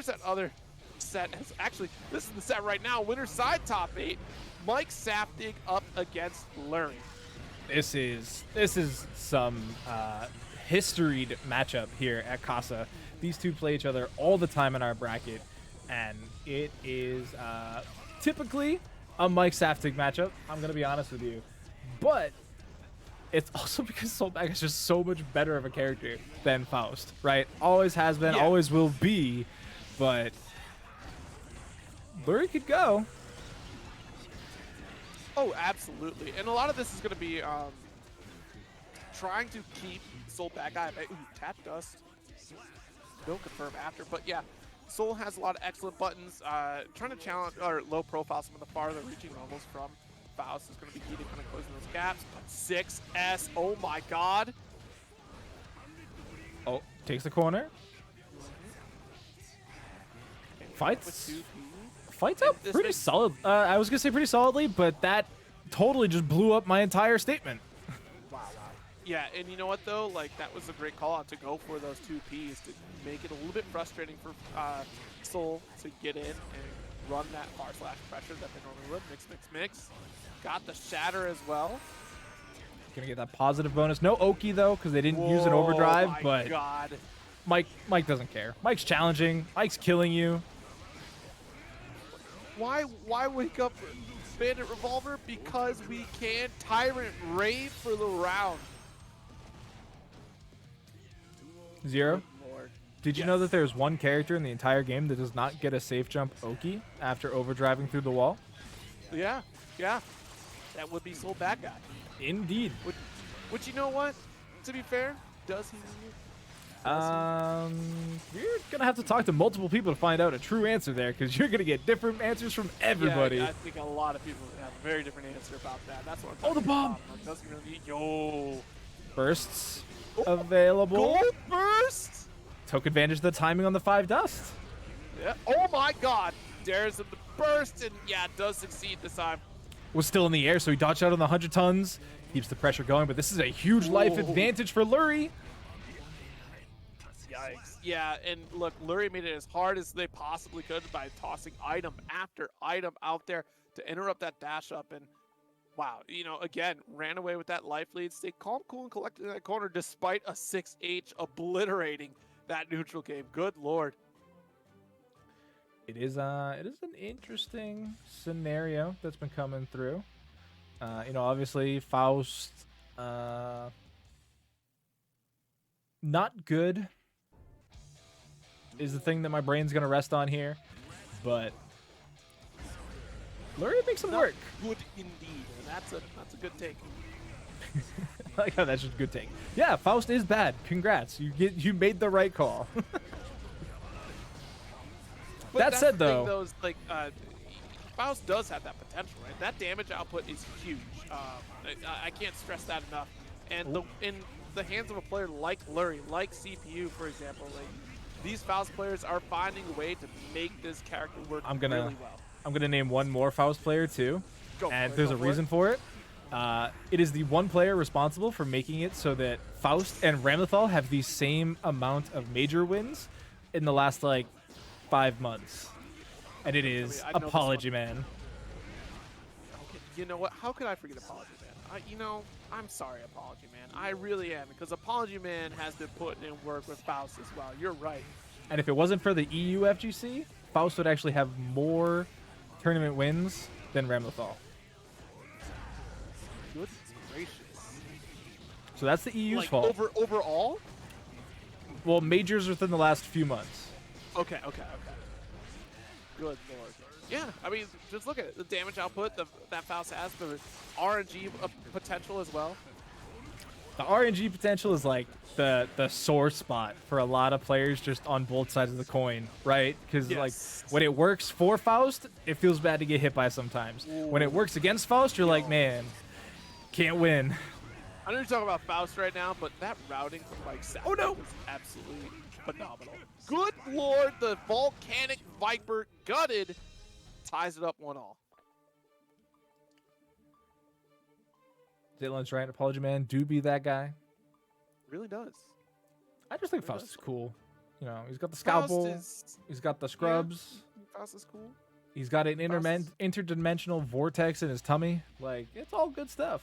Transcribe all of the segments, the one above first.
here's that other set. Actually, this is the set right now. Winner side top 8. Mike Saftig up against Lurry. This is some historied matchup here at Casa. These two play each other all the time in our bracket, and it is typically a Mike Saftig matchup. I'm gonna be honest with you, but it's also because Soulback is just so much better of a character than Faust, right? Always has been, always will be, but Lurry could go. Oh, absolutely. And a lot of this is going to be trying to keep Soul back. Ooh, tap dust. Don't confirm after. But yeah, Soul has a lot of excellent buttons. Trying to challenge or low profile some of the farther reaching levels from Faust is going to be key to kind of closing those gaps. But 6S, oh my god. Oh, takes the corner. Fights up pretty solid. I was gonna say pretty solidly, but that totally just blew up my entire statement. Wow. Yeah, and you know what though? Like that was a great call out to go for those 2 Ps to make it a little bit frustrating for Soul to get in and run that far slash pressure that they normally would. Mix. Got the shatter as well. Gonna get that positive bonus. No Oki though, because they didn't use an overdrive. But God. Mike doesn't care. Mike's challenging. Mike's killing you. Why wake up Bandit Revolver? Because we can Tyrant Rave for the round. Zero. Lord. Did you know that there's one character in the entire game that does not get a safe jump Oki after overdriving through the wall? Yeah. That would be Soul Bad Guy. Indeed. Which you know what? To be fair, does he? You're gonna have to talk to multiple people to find out a true answer there, because you're gonna get different answers from everybody. Yeah, I think a lot of people have a very different answer about that. That's what I'm talking the bomb! about. Doesn't really yo. Bursts available. Gold burst. Took advantage of the timing on the 5 dust. Yeah. Oh my God! Dares him to burst, and yeah, does succeed this time. Was still in the air, so he dodged out on the 100 tons. Keeps the pressure going, but this is a huge life advantage for Lurry. Yikes. Yeah, and look, Lurry made it as hard as they possibly could by tossing item after item out there to interrupt that dash up. And wow, again, ran away with that life lead. Stayed calm, cool, and collected in that corner despite a 6H obliterating that neutral game. Good Lord. It is an interesting scenario that's been coming through. Obviously Faust, not good is the thing that my brain's gonna rest on here, but Lurry makes some work. Good indeed, and that's a good take. I like how that's just a good take. Yeah, Faust is bad. Congrats, you made the right call. That said, though, Faust does have that potential, right? That damage output is huge. I can't stress that enough. And in the hands of a player like Lurry, like CPU, for example, these Faust players are finding a way to make this character work really well. I'm gonna name one more Faust player too, and there's a reason for it. It is the one player responsible for making it so that Faust and Ramlethal have the same amount of major wins in the last 5 months, and it is Apology Man. Okay, you know what? How could I forget Apology Man? I'm sorry, Apology Man. I really am, because Apology Man has been putting in work with Faust as well. You're right. And if it wasn't for the EU FGC, Faust would actually have more tournament wins than Ramlethal. Goodness gracious. So that's the EU's fault. Overall? Well, majors within the last few months. Okay. Good Lord. Yeah, I mean, just look at it. The damage output that Faust has, the RNG potential as well. The RNG potential is the sore spot for a lot of players just on both sides of the coin, right? Because when it works for Faust, it feels bad to get hit by sometimes. Ooh. When it works against Faust, you're like, man, can't win. I know you're talking about Faust right now, but that routing from Saftig was absolutely phenomenal. Good Lord, the Volcanic Viper gutted, ties it up 1-1. Zaylen's right. Apology Man do be that guy. Really does. I just think Faust is cool. You know, he's got the Faust scalpel. is, He's got the scrubs. Faust is cool. He's got an Faust is- interdimensional vortex in his tummy. Like, it's all good stuff.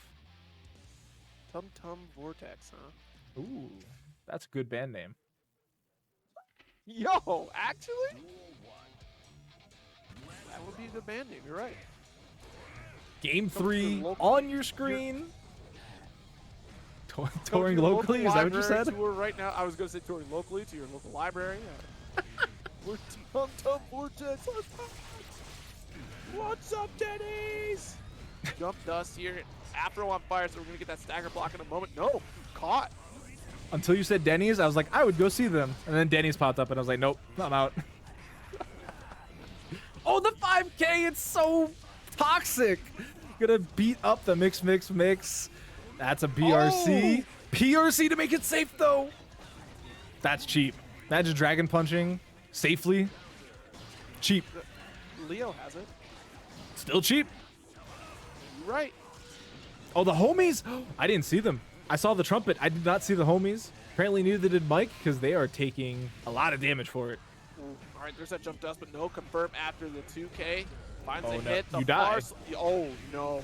Tum Tum Vortex, huh? Ooh, that's a good band name. Yo, actually? That would be a good band name, you're right. Game Come to 3 local- on your screen. Go to Touring your locally, local is that what you library said? Tour right now. I was going to say touring locally to your local library. We're Tum Tum Vortex. What's up, Denny's? Jump Dust here. Afro on fire, so we're going to get that stagger block in a moment. No, caught. Until you said Denny's, I was like, I would go see them. And then Denny's popped up, and I was like, nope, I'm out. Oh, the 5K, it's so toxic. Gonna beat up the mix. That's a BRC. Oh! PRC to make it safe, though. That's cheap. Imagine dragon punching safely. Cheap. Leo has it. Still cheap. You're right. Oh, the homies. I didn't see them. I saw the trumpet. I did not see the homies. Apparently neither did Mike, because they are taking a lot of damage for it. Ooh, all right, there's that jump dust, but no confirm after the 2K. Finds Oh, a no. hit. The You die. Fars- Oh, no.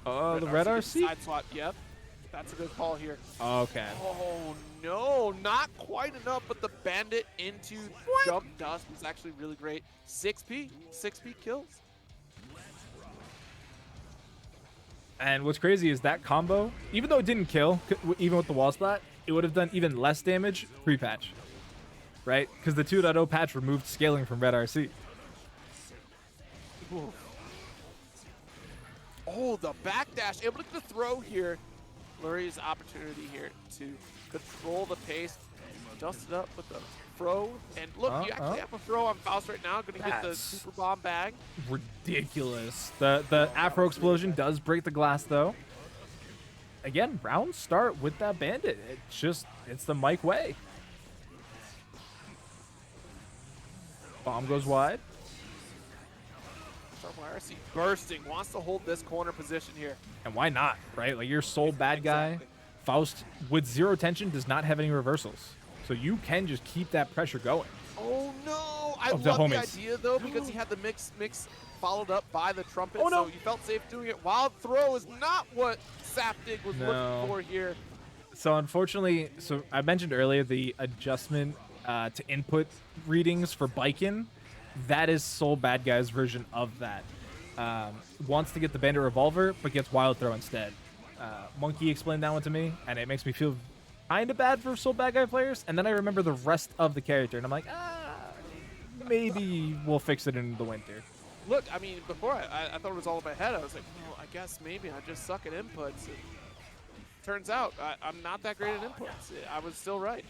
Oh, the red gets RC? Side swap, yep. That's a good call here. Okay. Oh, no. Not quite enough, but the bandit into jump dust was actually really great. 6P. 6P kills. And what's crazy is that combo, even though it didn't kill, even with the wall splat, it would have done even less damage pre-patch, right? Because the 2.0 patch removed scaling from red RC. Ooh. Oh, the backdash. Able to get the throw here. Lurry's opportunity here to control the pace. Dust it up with the throw. And look, you actually have a throw on Faust right now. Going to get the super bomb bag. Ridiculous. The Afro explosion does break the glass, though. Again, rounds start with that bandit. It's the Mike way. Bomb goes wide. RC bursting, wants to hold this corner position here. And why not, right? Like, you're sole bad guy. Exactly. Faust, with zero tension, does not have any reversals. So you can just keep that pressure going. Oh no! I Of the love the homies. idea though, because he had the mix followed up by the trumpet, Oh, no. so you felt safe doing it. Wild throw is not what Sapdig was No. looking for here. So unfortunately, so I mentioned earlier the adjustment to input readings for Baiken. That is Soul Bad Guy's version of that. Wants to get the Bandit Revolver, but gets Wild Throw instead. Monkey explained that one to me, and it makes me feel kind of bad for Soul Bad Guy players. And then I remember the rest of the character, and I'm like, maybe we'll fix it in the winter. Look, I mean, before I thought it was all in my head. I was like, well, I guess maybe I just suck at inputs. And turns out I'm not that great at inputs. I was still right.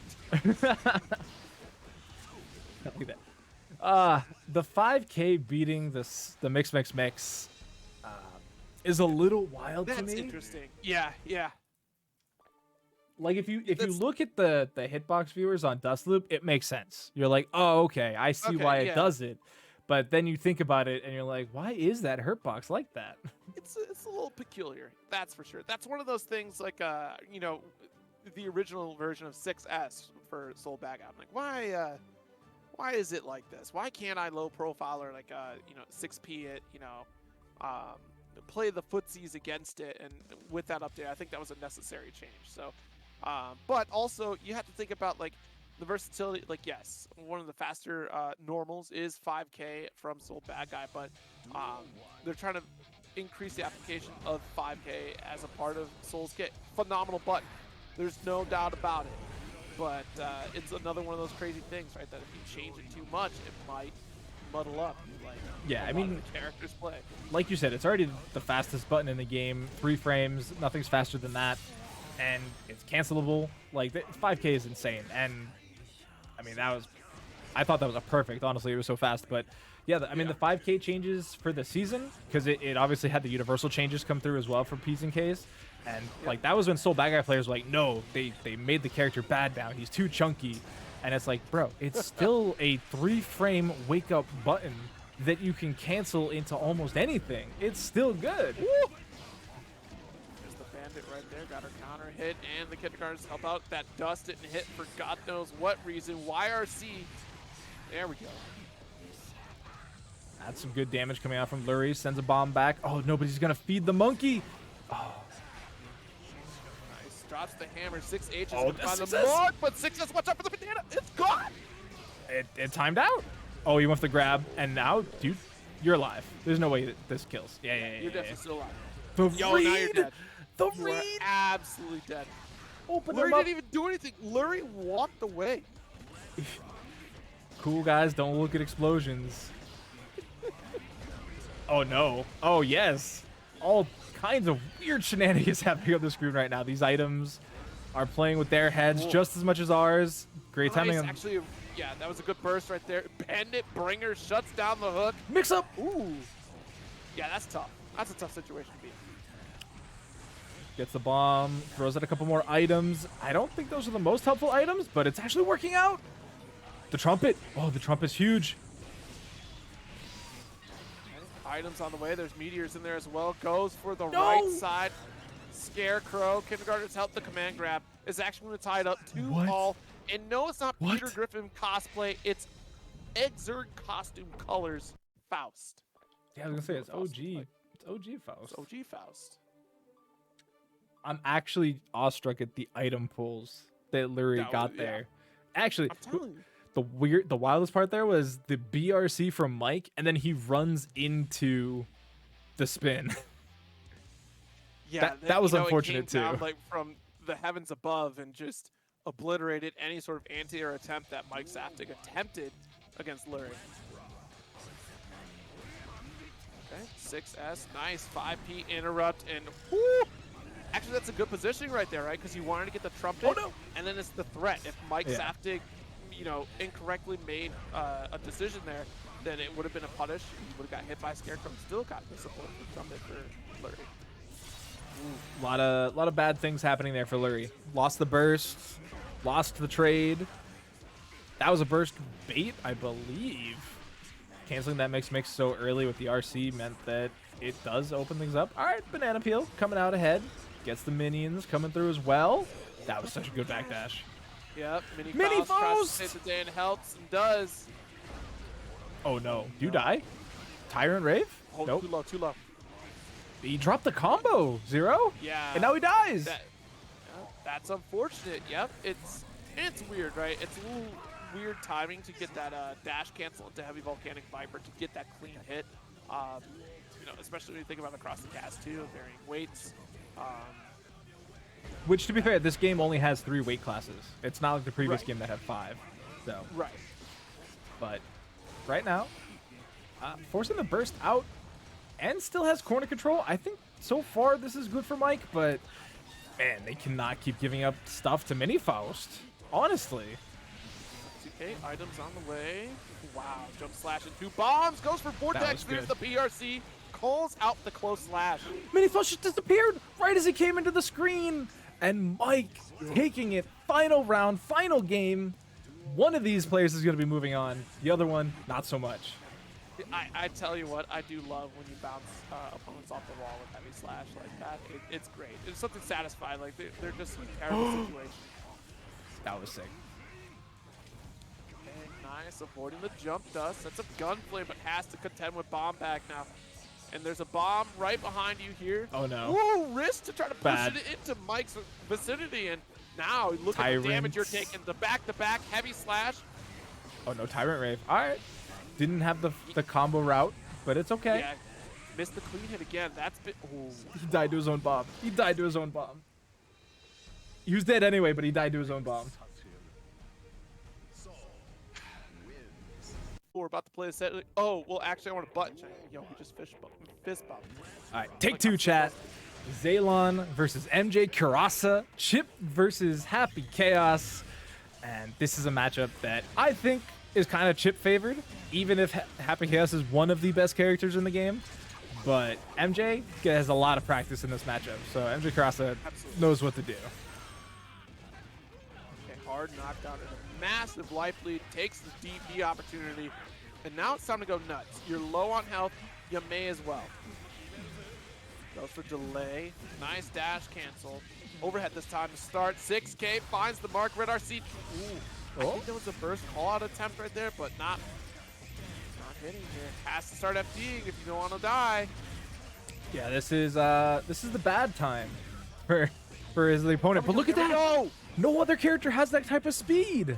Look at that. The 5K beating the mix is a little wild to me. That's interesting. Yeah, yeah. Like, if you look at the hitbox viewers on Dustloop, it makes sense. You're like, oh, okay, I see Okay, why it yeah. does it. But then you think about it, and you're like, why is that hurtbox like that? It's a little peculiar, that's for sure. That's one of those things like, you know, the original version of 6S for Soul Bag Out. Like, why is it like this? Why can't I low profile or like, you know, 6P it, you know, play the footsies against it? And with that update, I think that was a necessary change. So, but also you have to think about like the versatility. Like, yes, one of the faster normals is 5K from Soul Bad Guy, but they're trying to increase the application of 5K as a part of Soul's kit. Phenomenal button. There's no doubt about it. But it's another one of those crazy things, right? That if you change it too much, it might muddle up. Like, Yeah, I a lot mean, of the characters play. like you said, it's already the fastest button in the game. 3 frames, nothing's faster than that. And it's cancelable. Like, 5K is insane. And, I mean, I thought that was a perfect, honestly. It was so fast. But, yeah, I mean, the 5K changes for the season, because it obviously had the universal changes come through as well for P's and K's. And, like, that was when Soul Bad Guy players were like, no, they made the character bad now. He's too chunky. And it's like, bro, it's still a 3-frame wake-up button that you can cancel into almost anything. It's still good. Woo! There's the Bandit right there, got her counter hit, and the kindergartens help out. That dust didn't hit for God knows what reason. YRC, there we go. That's some good damage coming out from Lurry. Sends a bomb back. Oh, nobody's going to feed the monkey. Oh. Nice. Drops the hammer. 6H is Oh, on the mark, but 6S, watch out for the banana. It's gone. It timed out. Oh, he wants to grab, and now, dude, you're alive. There's no way that this kills. Yeah. You're definitely still alive. The Yo, read. now you're dead. The You read. are absolutely dead. Open Lurry him up. didn't even do anything. Lurry walked away. Cool guys, don't look at explosions. Oh no. Oh yes. All kinds of weird shenanigans happening on the screen right now. These items are playing with their heads just as much as ours. Great timing. Nice. Actually, yeah, that was a good burst right there. Bandit Bringer shuts down the hook. Mix up. Ooh. Yeah, that's tough. That's a tough situation to be in. Gets the bomb, throws out a couple more items. I don't think those are the most helpful items, but it's actually working out. The trumpet. Oh, the trumpet's huge. Items on the way. There's meteors in there as well. Goes for the right side. Scarecrow. Kindergartens help the command grab. Is actually going to tie it up to all. And no, it's not Peter Griffin cosplay. It's Exurg costume colors Faust. Yeah, I was going to say, it's OG. It's OG Faust. It's OG Faust. I'm actually awestruck at the item pulls that Lurry got there. Actually, I'm telling you. The wildest part there was the BRC from Mike, and then he runs into the spin. Yeah, that was it unfortunate came down, too. like from the heavens above and just obliterated any sort of anti-air attempt that Mike Saftig attempted against Lurry. Okay, 6S, nice 5P interrupt, and whoo! Actually, that's a good positioning right there, right? Because you wanted to get the trumpet, and then it's the threat. If Mike Saftig, incorrectly made a decision there, then it would have been a punish. He would have got hit by Scarecrow. Still got the support for the trumpet for Lurry. A lot of bad things happening there for Lurry. Lost the burst, lost the trade. That was a burst bait, I believe. Canceling that mix so early with the RC meant that it does open things up. All right, Banana Peel coming out ahead. Gets the minions coming through as well. That was such a good backdash. Yep, Mini Faust tries to Faust! save the day and helps and does. Oh no, do you die? Tyrant Rave? Oh, nope. Too low. He dropped the combo, 0? Yeah. And now he dies. That's unfortunate. Yep, it's weird, right? It's a little weird timing to get that dash cancel into Heavy Volcanic Viper to get that clean hit. Especially when you think about across the cast too, varying weights. Which, to be fair, this game only has 3 weight classes. It's not like the previous game that had 5. So. Right. But right now, forcing the burst out and still has corner control. I think so far this is good for Mike, but man, they cannot keep giving up stuff to Mini Faust. Honestly. Okay, items on the way. Wow, jump slash and 2 bombs. Goes for Vortex. There's the PRC. Calls out the close slash. Mini Faust just disappeared right as he came into the screen. And Mike taking it. Final round, final game. One of these players is going to be moving on. The other one, not so much. I tell you what, I do love when you bounce opponents off the wall with heavy slash like that. It's great. It's something satisfying. Like they're just in terrible situations. That was sick. Okay, nice. Avoiding the jump dust. That's a gunflame, but has to contend with bomb back now. And there's a bomb right behind you here. Oh no. Ooh, risk to try to push it into Mike's vicinity. And now look at the damage you're taking. The back-to-back heavy slash. Oh no, Tyrant Rave. All right. Didn't have the combo route, but it's okay. Yeah, missed the clean hit again. That's been. Ooh. He died to his own bomb. He died to his own bomb. He was dead anyway, but he died to his own bomb. We're about to play a set. Oh, well, actually, I want a button check. Yo, we just fist bump. All right, take 2, chat. Zaran versus MJKurase. Chipp versus Happy Chaos. And this is a matchup that I think is kind of Chipp favored, even if Happy Chaos is one of the best characters in the game. But MJ has a lot of practice in this matchup, so MJKurase knows what to do. Okay, hard knockdown and a massive life lead, takes the DP opportunity, and now it's time to go nuts. You're low on health, you may as well. Goes for delay. Nice dash cancel. Overhead this time to start. 6K finds the mark. Red RC. Ooh. I think there was a burst call-out attempt right there, but not hitting here. Has to start FDing if you don't want to die. Yeah, this is the bad time for his opponent. But look at that! Go. No other character has that type of speed.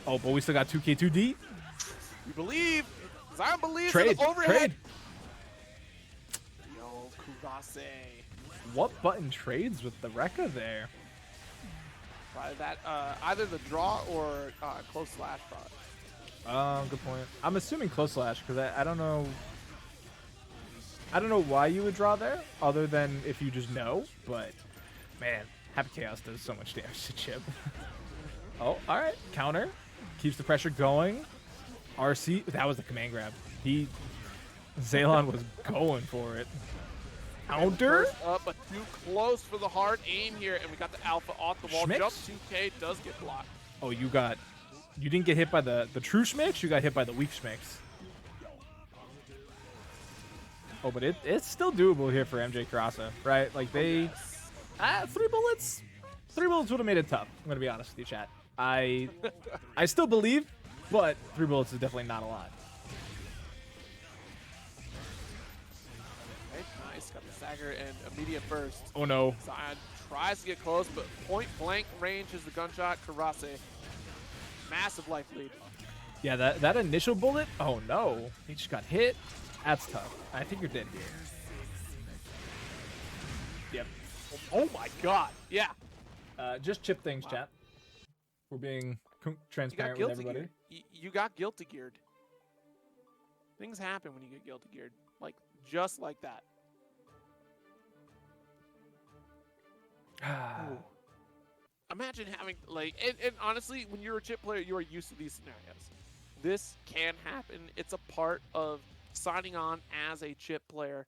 Oh, but we still got 2K2D. We believe. Zaran believes Trade. in the overhead. Trade. Yo, Kurase. What button trades with the Rekka there? Probably that either the draw or close slash probably. Good point. I'm assuming close slash because I don't know. I don't know why you would draw there, other than if you just know. But man, Happy Chaos does so much damage to Chipp. Oh, all right. Counter keeps the pressure going. RC, that was the command grab. Zaran was going for it. Counter. Burst up, but too close for the hard aim here, and we got the alpha off the wall. Schmicks? Jump 2K does get blocked. Oh, you didn't get hit by the true Schmicks, you got hit by the weak Schmicks. Oh, but it's still doable here for MJKurase, right? Like they, 3 bullets would have made it tough. I'm gonna be honest with you, chat. I still believe, but 3 bullets is definitely not a lot. Okay, nice, got the stagger and immediate burst. Oh no. Zaran tries to get close, but point blank range is the gunshot. Kurase, massive life lead. Yeah, that initial bullet. Oh no, he just got hit. That's tough. I think you're dead here. Yep. Oh my god. Yeah. Just chip things, chat. We're being transparent with everybody. You got guilty geared. Things happen when you get guilty geared. Like, just like that. Ooh. Imagine having, like, and honestly, when you're a chip player, you are used to these scenarios. This can happen. It's a part of signing on as a chip player.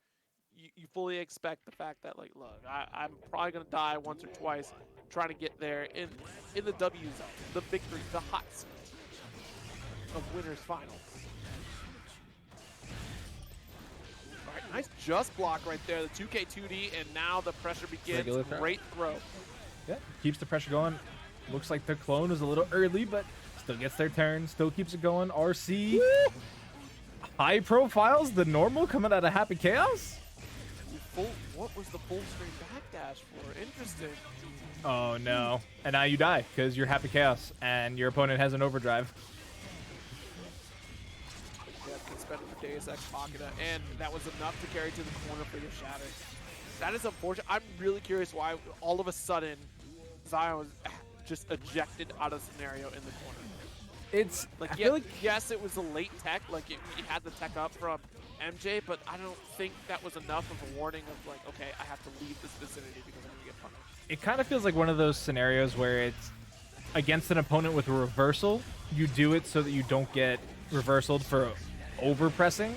You fully expect the fact that, like, look, I'm probably going to die once or twice trying to get there in the W zone, the victory, the hot seat of winners finals. All right, nice just block right there, the 2K2D, and now the pressure begins. Great throw. Yeah, keeps the pressure going. Looks like the clone was a little early, but still gets their turn, still keeps it going. RC. Woo! High profiles, the normal coming out of Happy Chaos? What was the full screen backdash for? Interesting. Oh no. And now you die because you're Happy Chaos and your opponent has an overdrive. Yeah, been spending for Deus Ex Machina, and that was enough to carry to the corner for your shatter. That is unfortunate. I'm really curious why all of a sudden Zaran was just ejected out of the scenario in the corner. It's like, I feel like yes, it was a late tech, like he had the tech up from MJ, but I don't think that was enough of a warning of like, okay, I have to leave this vicinity because I'm gonna get punished. It kind of feels like one of those scenarios where it's against an opponent with a reversal, you do it so that you don't get reversaled for over pressing.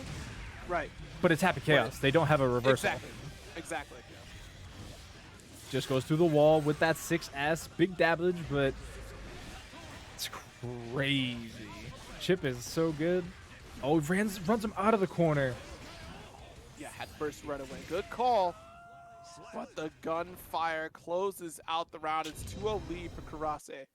Right. But it's Happy Chaos. They don't have a reversal. Exactly. Just goes through the wall with that 6S, big dabbage, but it's crazy. Chipp is so good. Oh, he runs him out of the corner. Yeah, had burst right away. Good call. But the gunfire closes out the round. It's 2-0 lead for Kurase.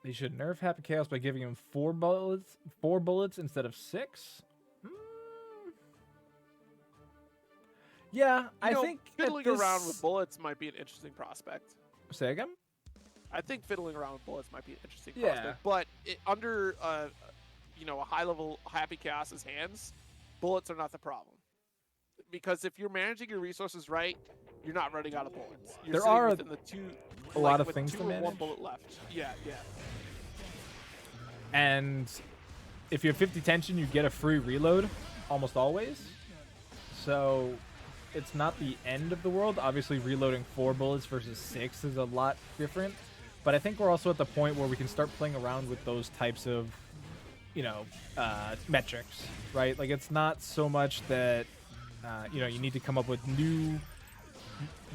They should nerf Happy Chaos by giving him 4 bullets instead of 6. Yeah, I think fiddling around with bullets might be an interesting prospect. Say again? I think fiddling around with bullets might be an interesting prospect. But under a high-level Happy Chaos's hands, bullets are not the problem. Because if you're managing your resources right, you're not running out of bullets. You're there are within the a lot of things to manage. 1 bullet left. Yeah. And if you have 50 tension, you get a free reload almost always. So it's not the end of the world. Obviously, reloading 4 bullets versus 6 is a lot different. But I think we're also at the point where we can start playing around with those types of, metrics, right? Like, it's not so much that, you need to come up with new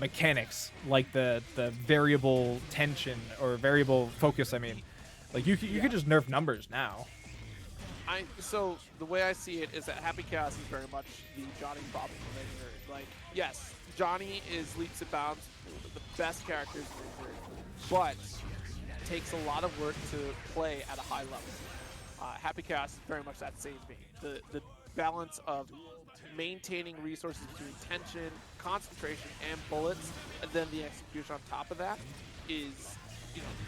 mechanics, like the variable tension or variable focus, I mean. Like, you could just nerf numbers now. So the way I see it is that Happy Chaos is very much the Johnny problem for Ranger. Like, yes, Johnny is leaps and bounds the best characters in Ranger, but takes a lot of work to play at a high level. Happy Chaos is very much that same vein. The balance of maintaining resources between tension, concentration, and bullets, and then the execution on top of that is,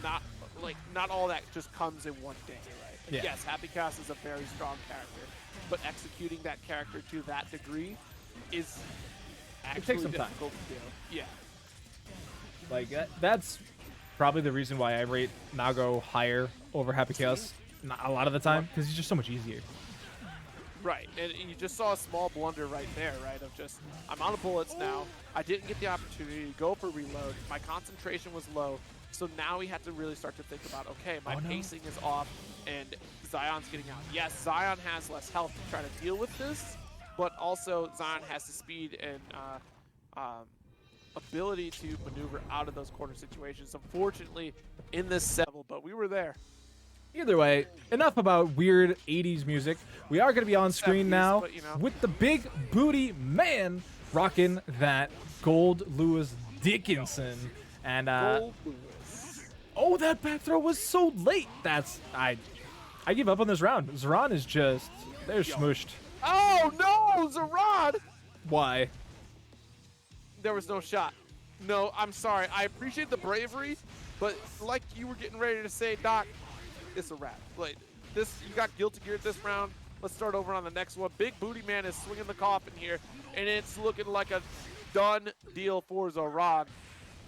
not all that just comes in one day, right? Yeah. Yes, Happy Chaos is a very strong character, but executing that character to that degree is actually some time. difficult to do. Yeah. Like that's probably the reason why I rate Nago higher over Happy Chaos a lot of the time, because he's just so much easier. Right, and you just saw a small blunder right there, right, of just, I'm out of bullets now, I didn't get the opportunity to go for reload, my concentration was low, so now we had to really start to think about, okay, my pacing is off, and Zion's getting out. Yes, Zion has less health to try to deal with this, but also Zion has the speed and ability to maneuver out of those corner situations. Unfortunately, in this level, but we were there. Either way, enough about weird 80s music. We are going to be on screen 70s, now but, with the Big Booty Man rocking that Goldlewis Dickinson. And Goldlewis. oh, that back throw was so late. I give up on this round. Zaran is just, they're smushed. Oh no, Zaran! Why? There was no shot. No, I'm sorry. I appreciate the bravery, but like you were getting ready to say, Doc, it's a wrap. Like this, you got guilty geared this round. Let's start over on the next one. Big Booty Man is swinging the coffin here, and it's looking like a done deal for Zaran.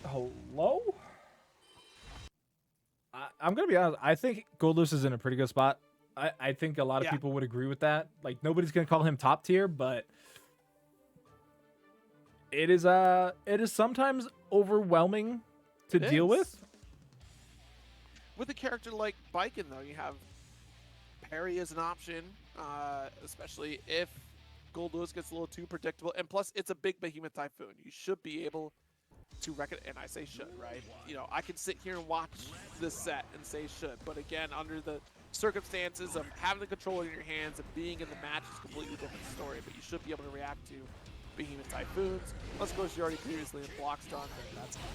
Hello? I'm going to be honest. I think Goldlewis is in a pretty good spot. I think a lot of people would agree with that. Like, nobody's going to call him top tier, but it is sometimes overwhelming to deal with. With a character like Baiken, though, you have parry as an option, especially if Goldlewis gets a little too predictable. And plus, it's a big behemoth typhoon. You should be able to reckon, and I say should, right? I can sit here and watch this set and say should, but again, under the circumstances of having the control in your hands and being in the match is a completely different story, but you should be able to react to behemoth typhoons. Unless, of course, you're already previously in block stun, that's fine.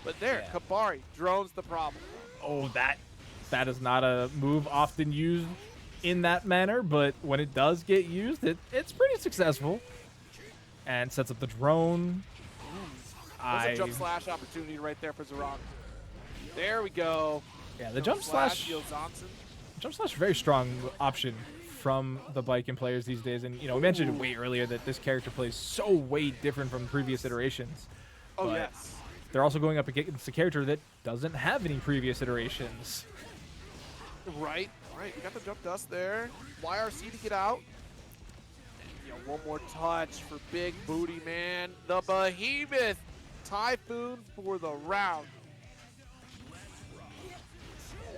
But there, Kabari, drone's the problem. Oh, that is not a move often used in that manner, but when it does get used, it's pretty successful. And sets up the drone. There's a jump slash opportunity right there for Zaran. There we go. Yeah, the jump slash. Jump slash, very strong option from the Baiken players these days. And, we mentioned way earlier that this character plays so way different from previous iterations. Oh, but yes. They're also going up against a character that doesn't have any previous iterations. Right. We got the jump dust there. YRC to get out. And, one more touch for Big Booty Man. The behemoth typhoon for the round.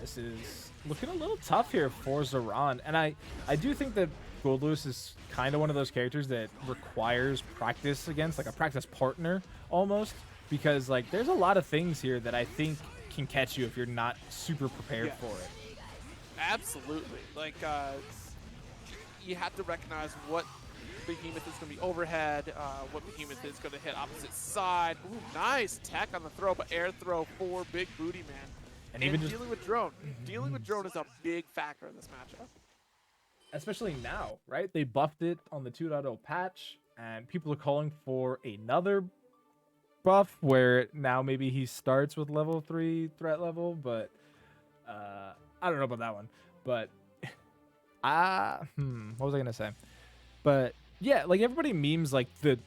This is looking a little tough here for Zaran. And I do think that Goldlewis is kind of one of those characters that requires practice against, like a practice partner almost. Because, there's a lot of things here that I think can catch you if you're not super prepared for it. Absolutely. You have to recognize what behemoth is going to be overhead, what behemoth is going to hit opposite side. Ooh, nice tech on the throw, but air throw for Big Booty Man. And even just dealing with drone. Dealing with drone is a big factor in this matchup. Especially now, right? They buffed it on the 2.0 patch, and people are calling for another buff where now maybe he starts with level 3 threat level, but I don't know about that one. But what was I gonna say? But yeah, everybody memes the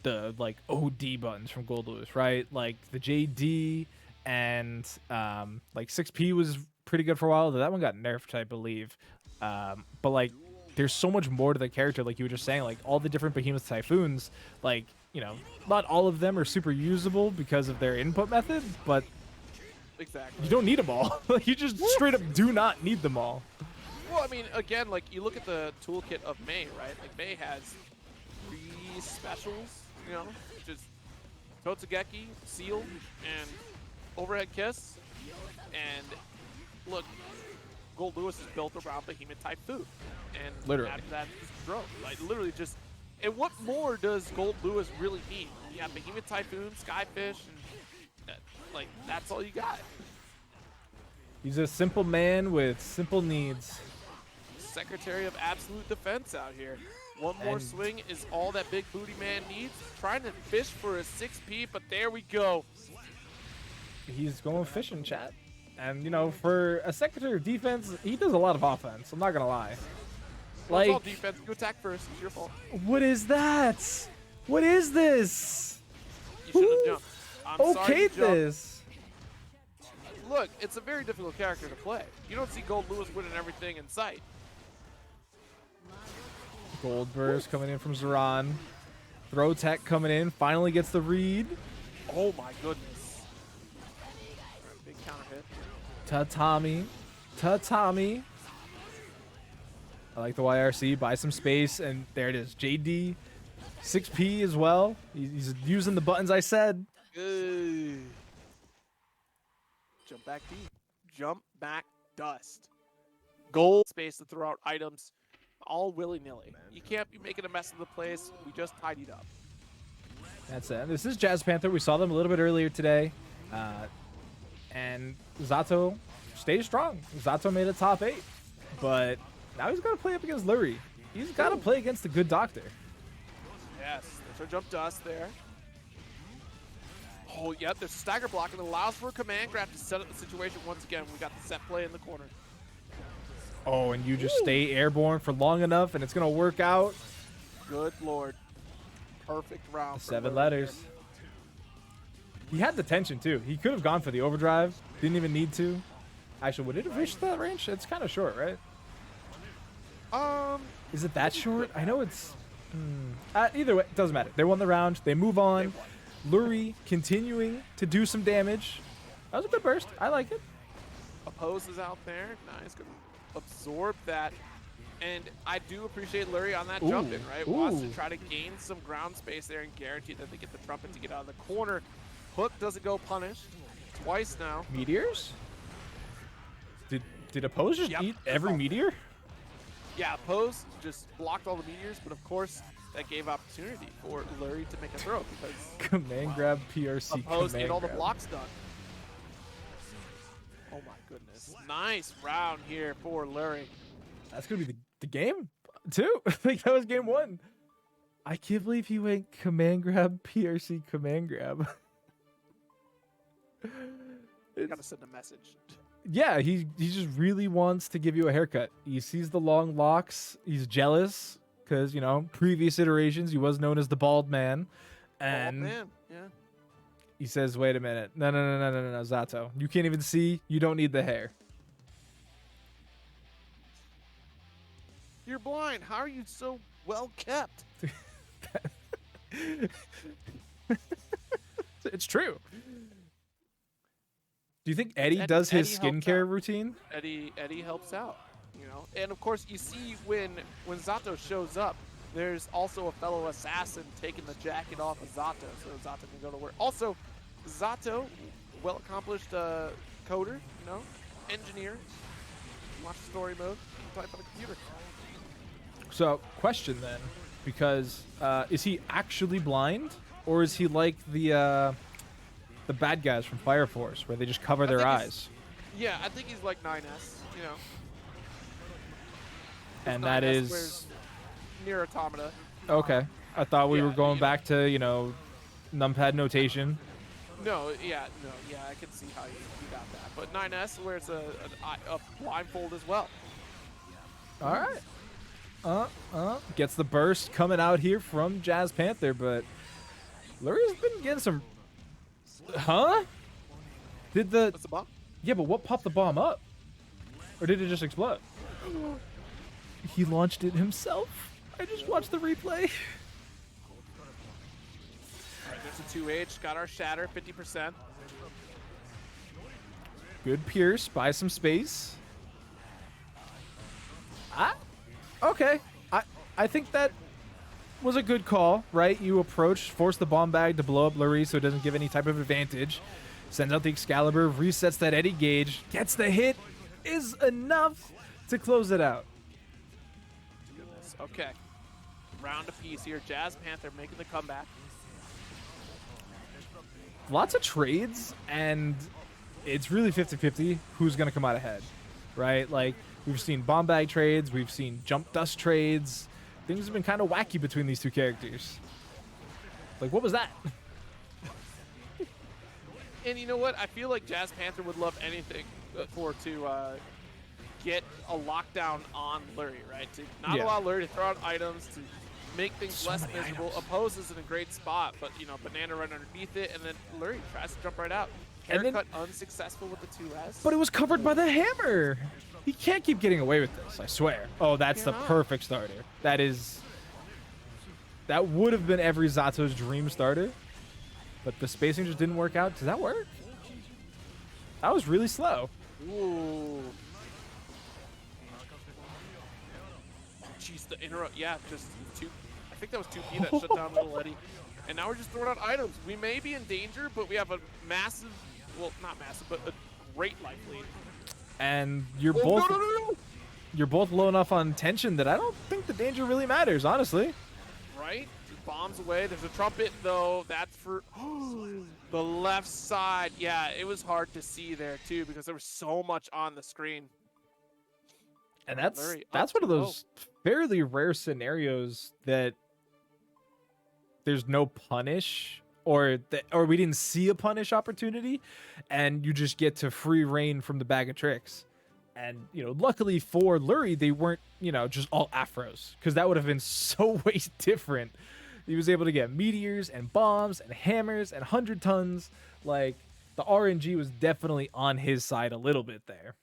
OD buttons from Goldlewis, right? Like the JD and 6P was pretty good for a while. That one got nerfed, I believe. But there's so much more to the character, like you were just saying, all the different behemoth typhoons, not all of them are super usable because of their input method, but exactly, you don't need them all. You just straight up do not need them all. Well, I mean, again, you look at the toolkit of Mei, right? Mei has 3 specials, which is Totsugeki, Seal, and Overhead Kiss. And look, Goldlewis is built around Behemoth Typhoon. And Literally. after that, just drone. Like, literally just... And what more does Goldlewis really need? You have Behemoth Typhoon, Skyfish, and like, that's all you got. He's a simple man with simple needs. Secretary of Absolute Defense out here. One more And- swing is all that BigBootyMan needs. Trying to fish for a 6P, but there we go. He's going fishing, chat. And, you know, for a Secretary of Defense, he does a lot of offense. I'm not going to lie. Well, it's all Like, defense. You attack first. It's your fault. what is that? What is this? You should have Who jumped. I'm sorry okayed you jumped. this? Look, it's a very difficult character to play. You don't see Goldlewis winning everything in sight. Gold burst coming in from Zaran. Throw tech coming in. Finally gets the read. Oh my goodness. Alright, big counter hit. Tatami. Tatami. I like the YRC. Buy some space. And there it is. JD. 6P as well. He's using the buttons I said. Good. Jump back deep. Jump back dust. Gold space to throw out items all willy-nilly. You can't be making a mess of the place. We just tidied up. That's it. This is Jazz Panther. We saw them a little bit earlier today. And Zato stays strong. Zato made a top 8. But now he's got to play up against Lurry. He's got to play against the good doctor. Yes, there's our jump dust there. Oh, yep, there's a stagger block and it allows for a command grab to set up the situation once again. We got the set play in the corner. Oh, and you just stay airborne for long enough and it's going to work out. Good lord. Perfect round. for 7 Lurry letters. here. He had the tension too. He could have gone for the overdrive. Didn't even need to. Actually, would it have reached that range? It's kind of short, right? Is it that short? I know it's... either way, it doesn't matter. They won the round. They move on. Lurry continuing to do some damage. That was a good burst. I like it. Oppose is out there. Nice. Gonna absorb that. And I do appreciate Lurry on that Ooh, jump in, right? Wants to ooh. try to gain some ground space there and guarantee that they get the trumpet to get out of the corner. Hook doesn't go punished. Twice now. Meteors? Did Oppose just Yep. eat every meteor? Yeah, Oppose just blocked all the meteors, but of course that gave opportunity for Lurry to make a throw because Command grab, PRC, Oppose command get all the grab. blocks done. Oh my goodness. Nice round here for Lurry. That's going to be the game, too. I think that was game 1. I can't believe he went command grab, PRC, command grab. Gotta send a message. Yeah, he just really wants to give you a haircut. He sees the long locks. He's jealous because, you know, previous iterations, he was known as the bald man. And Man, yeah. he says, wait a minute. No, Zato. You can't even see. You don't need the hair. You're blind. How are you so well kept? It's true. Do you think Eddie Eddie- does his Eddie helps skincare out. routine? Eddie helps out, you know. And of course, you see when Zato shows up, there's also a fellow assassin taking the jacket off of Zato, so Zato can go to work. Also, Zato, well accomplished coder, you know, engineer. Watch story mode. Type on a computer. So, question then, because is he actually blind, or is he like the bad guys from Fire Force, where they just cover their think he's- eyes? Yeah, I think he's like 9S, you know. And that 9S is wears near automata. okay. I thought we yeah, were going you back to, you know, numpad notation. No, yeah, I can see how you got that. But 9S wears a blindfold as well. All right. Gets the burst coming out here from Jazz Panther, but Lurry's been getting some. Huh? Did the What's the bomb? yeah? But what popped the bomb up? Or did it just explode? He launched it himself. I just watched the replay. All right, there's a 2H. Got our shatter, 50%. Good Pierce, buy some space. Okay. I think that was a good call, right? You approach, force the bomb bag to blow up Lurry so it doesn't give any type of advantage. Sends out the Excalibur, resets that Eddie gauge, gets the hit. is enough to close it out. Goodness. Okay. Round apiece here. Jazz Panther making the comeback. Lots of trades, and it's really 50-50 who's going to come out ahead, right? Like, we've seen bomb bag trades, we've seen jump dust trades. Things have been kind of wacky between these two characters. Like, what was that? And you know what? I feel like Jazz Panther would love anything to get a lockdown on Lurry, right? To not allow Lurry to throw out items, to make things less miserable. Opposes in a great spot, but, you know, Banana right underneath it, and then Lurry tries to jump right out. Haircut unsuccessful with the 2S. But it was covered by the hammer. He can't keep getting away with this, I swear. Oh, that's the perfect starter. That would have been every Zato's dream starter, but the spacing just didn't work out. Does that work? That was really slow. Ooh. Jeez, the interrupt. Yeah, just two. I think that was 2P that shut down Little Eddie. And now we're just throwing out items. We may be in danger, but we have a massive, well, not massive, but a great life lead. And you're you're both low enough on tension that I don't think the danger really matters, honestly. Right? Just bombs away. There's a trumpet, though. That's for the left side. Yeah, it was hard to see there, too, because there was so much on the screen. And that's one of those fairly rare scenarios that there's no punish, or we didn't see a punish opportunity, and you just get to free reign from the bag of tricks. And, you know, luckily for Lurry, they weren't, you know, just all afros, because that would have been so way different. He was able to get meteors and bombs and hammers and 100 tons. Like, the RNG was definitely on his side a little bit there.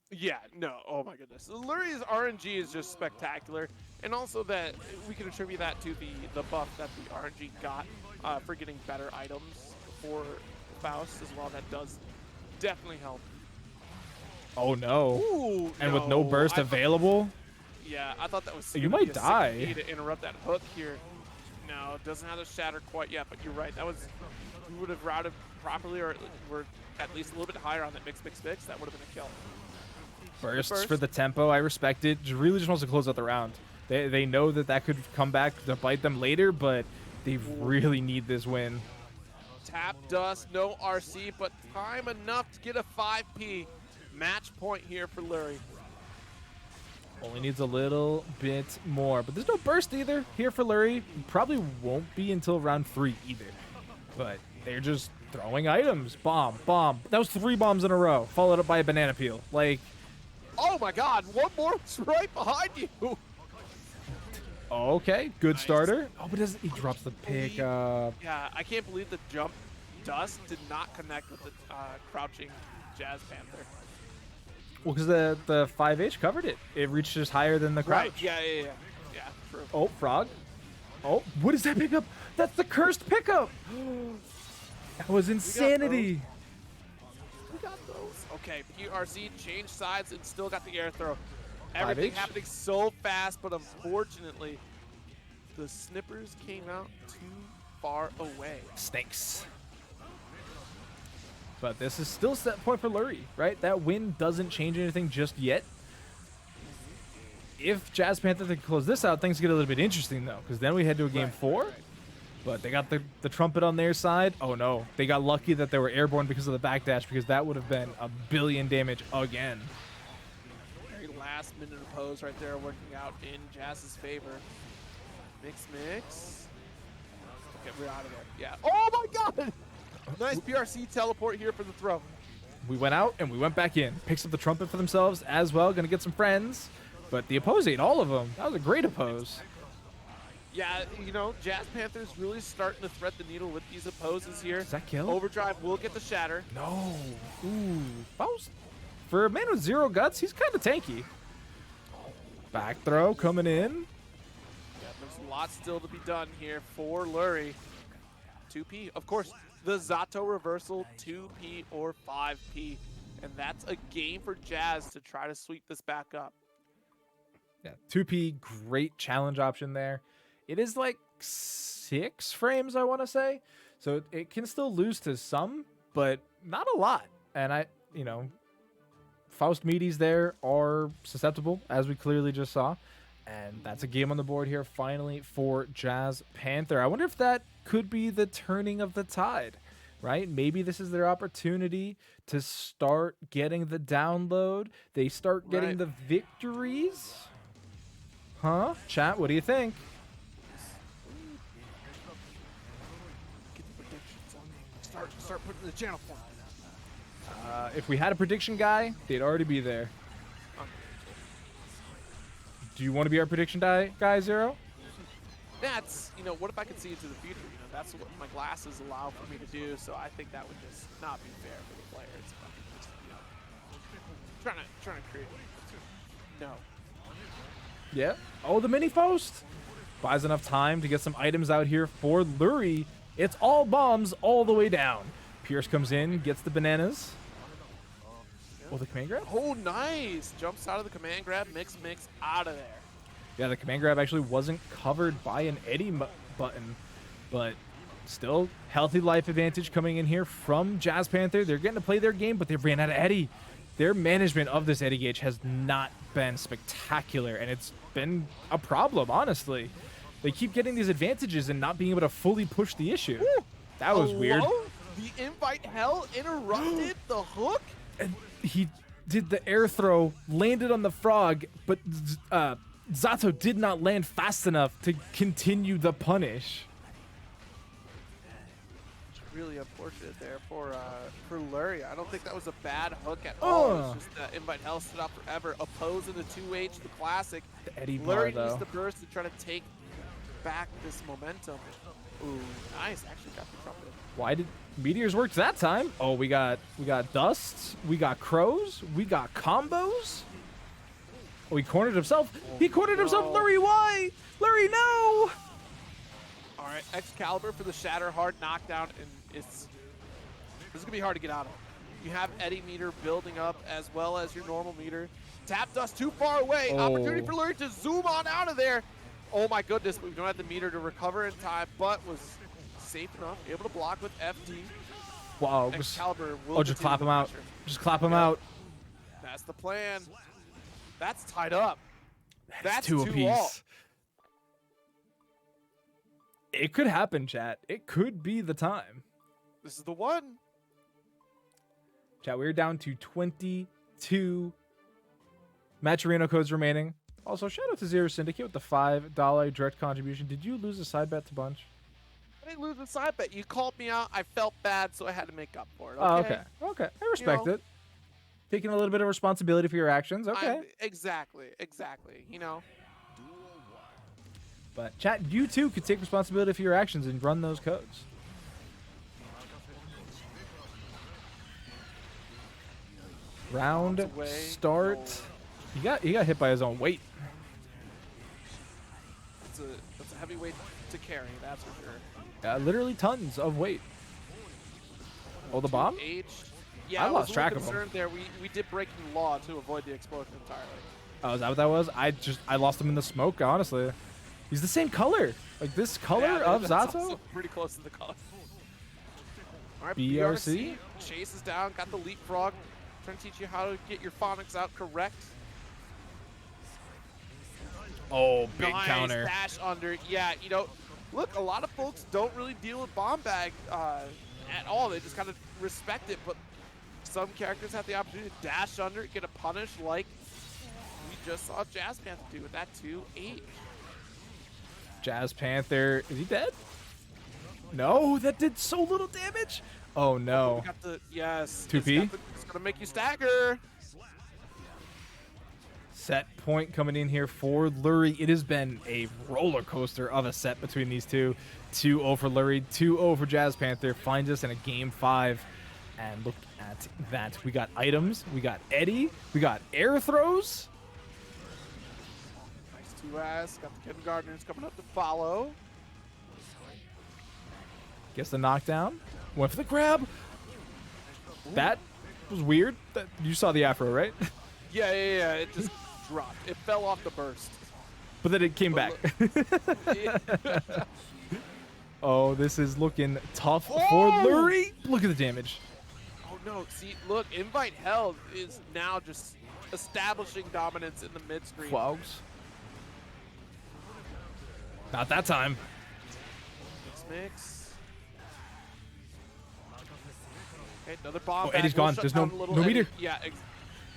Yeah, no, oh my goodness. Lurry's RNG is just spectacular. And also that we can attribute that to the buff that the RNG got for getting better items for Faust as well. That does definitely help. Oh no. Ooh, and with no burst available? Yeah, I thought that was you might die to interrupt that hook here. No, it doesn't have the shatter quite yet, but you're right. That was, we would have routed properly, or we're at least a little bit higher on that mix. That would have been a kill. Bursts for the tempo. I respect it. Really just wants to close out the round. They know that could come back to bite them later, but they really need this win. Tap dust, no RC, but time enough to get a 5P. Match point here for Lurry. Only needs a little bit more, but there's no burst either here for Lurry. Probably won't be until round 3 either. But they're just throwing items. Bomb, bomb. That was 3 bombs in a row, followed up by a banana peel. Like, oh my God, one more was right behind you. Okay, good starter. Oh, but he drops the pickup. Yeah, I can't believe the jump dust did not connect with the crouching Jazz Panther. Well, because the 5H covered it. It reached just higher than the crouch. Right, yeah, true. Oh, frog. Oh, what is that pickup? That's the cursed pickup. That was insanity. We got those. Okay, PRC changed sides and still got the air throw. Everything happening so fast, but unfortunately, the snippers came out too far away. Stinks. But this is still set point for Lurry, right? That win doesn't change anything just yet. If Jazz Panther can close this out, things get a little bit interesting, though, because then we head to a game 4. But they got the trumpet on their side. Oh, no. They got lucky that they were airborne because of the backdash, because that would have been a billion damage again. Very last minute oppose right there working out in Jazz's favor. Mix. Okay, we're out of there. Yeah. Oh, my God! Nice PRC teleport here for the throw. We went out and we went back in. Picks up the trumpet for themselves as well. Going to get some friends. But the oppose ate all of them. That was a great oppose. Yeah, you know, Jazz Panther's really starting to thread the needle with these opposes here. Does that kill? Overdrive will get the shatter. No. Ooh. Faust. For a man with 0 guts, he's kind of tanky. Back throw coming in. Yeah, there's a lot still to be done here for Lurry. 2P, of course. The Zato reversal, 2P or 5P. And that's a game for Jazz to try to sweep this back up. Yeah, 2P, great challenge option there. It is like 6 frames, I want to say. So it can still lose to some, but not a lot. And Faust meaties there are susceptible, as we clearly just saw. And that's a game on the board here, finally, for Jazz Panther. I wonder if that could be the turning of the tide, right? Maybe this is their opportunity to start getting the download. They start getting the victories. Huh? Chat, what do you think? Get the predictions on. Start putting the channel for me. If we had a prediction guy, they'd already be there. Do you want to be our prediction guy, Zero? That's, what if I could see into the future? That's what my glasses allow for me to do, so I think that would just not be fair for the players. If I could just, trying to create. No. Yeah. Oh, the mini Faust buys enough time to get some items out here for Lurry. It's all bombs all the way down. Pierce comes in, gets the bananas. Oh, the command grab? Oh, nice. Jumps out of the command grab, mix, out of there. Yeah, the command grab actually wasn't covered by an Eddie button, but still healthy life advantage coming in here from Jazz Panther. They're getting to play their game, but they ran out of Eddie. Their management of this Eddie gauge has not been spectacular, and it's been a problem, honestly. They keep getting these advantages and not being able to fully push the issue. Woo! That was weird. The invite hell interrupted the hook? And he did the air throw, landed on the frog, but Zato did not land fast enough to continue the punish. It's really unfortunate there for Lurry. I don't think that was a bad hook at all. It's just that invite hell stood out forever. Opposing the 2H, the classic. The Eddie Lurry bar, needs to burst to try to take back this momentum. Ooh, nice. Actually got the trumpet. Why did meteors work that time? Oh, we got dusts, we got crows, we got combos. Oh, he cornered himself. He cornered himself. Lurry, why? Lurry, no! All right, Excalibur for the Shatter hard knockdown, and this is gonna be hard to get out of. You have Eddie meter building up as well as your normal meter. Tap dust too far away. Opportunity for Lurry to zoom on out of there. Oh my goodness, we don't have the meter to recover in time, but was safe enough, able to block with FD. Wow. Excalibur will just clap him out. Just clap him out. That's the plan. That's tied up. That's two apiece. All. It could happen, chat. It could be the time. This is the one. Chat, we're down to 22 Matcherino codes remaining. Also, shout out to Zero Syndicate with the $5 direct contribution. Did you lose a side bet to Bunch? I didn't lose a side bet. You called me out. I felt bad, so I had to make up for it. Okay? Oh, okay. Okay. I respect it. Taking a little bit of responsibility for your actions. Okay. Exactly. But chat, you too could take responsibility for your actions and run those codes. Round start. He got hit by his own weight. That's a heavy weight to carry, that's for sure. Yeah, literally tons of weight. Oh, the bomb? Yeah, I lost track of him. There. We did break the law to avoid the explosion entirely. Oh, is that what that was? I lost him in the smoke, honestly. He's the same color. Like this color of Zato? Also pretty close to the color. All right, BRC chases down, got the leapfrog. Trying to teach you how to get your phonics out correct. Oh, big nice counter. Dash under. Yeah, look, a lot of folks don't really deal with bomb bag at all. They just kind of respect it, but some characters have the opportunity to dash under, get a punish like we just saw Jazz Panther do with that 2-8. Jazz Panther, is he dead? No, that did so little damage. Oh no. We got the, yes. 2P? It's gonna make you stagger. Set point coming in here for Lurry. It has been a roller coaster of a set between these two. 2-0 for Lurry, 2-0 for Jazz Panther. Finds us in a game 5. And look at that. We got items. We got Eddie. We got air throws. Nice 2-ass. Got the kindergartners coming up to follow. Gets the knockdown. Went for the grab. Ooh. That was weird. You saw the afro, right? Yeah. It just dropped. It fell off the burst. But then it came back. Oh, this is looking tough for Lurry. Look at the damage. Oh, no, see, look, Invite Hell is now just establishing dominance in the mid screen. Flogs. Not that time. Mix. Okay, another bomb. Oh, Eddie's gone. There's no meter. Yeah.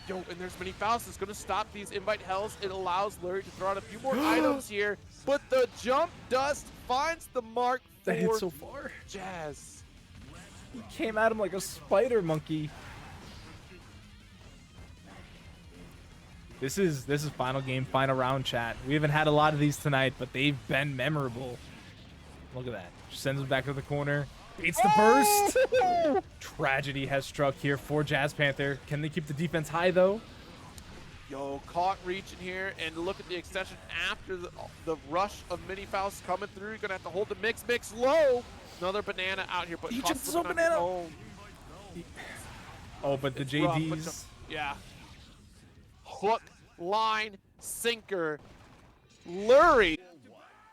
Yo, and there's many Faust. It's going to stop these Invite Hells. It allows Lurry to throw out a few more items here, but the jump dust finds the mark for That hit so far. Jazz. He came at him like a spider monkey. This is final game, final round, chat. We haven't had a lot of these tonight, but they've been memorable. Look at that. Sends him back to the corner. Beats the burst. Tragedy has struck here for Jazz Panther. Can they keep the defense high, though? Yo, caught reaching here, and look at the extension after the rush of mini Faust coming through. You're going to have to hold the mix low. Another banana out here, but he costs just banana. Oh, but the it's JDs. rough, yeah. Hook, line, sinker, Lurry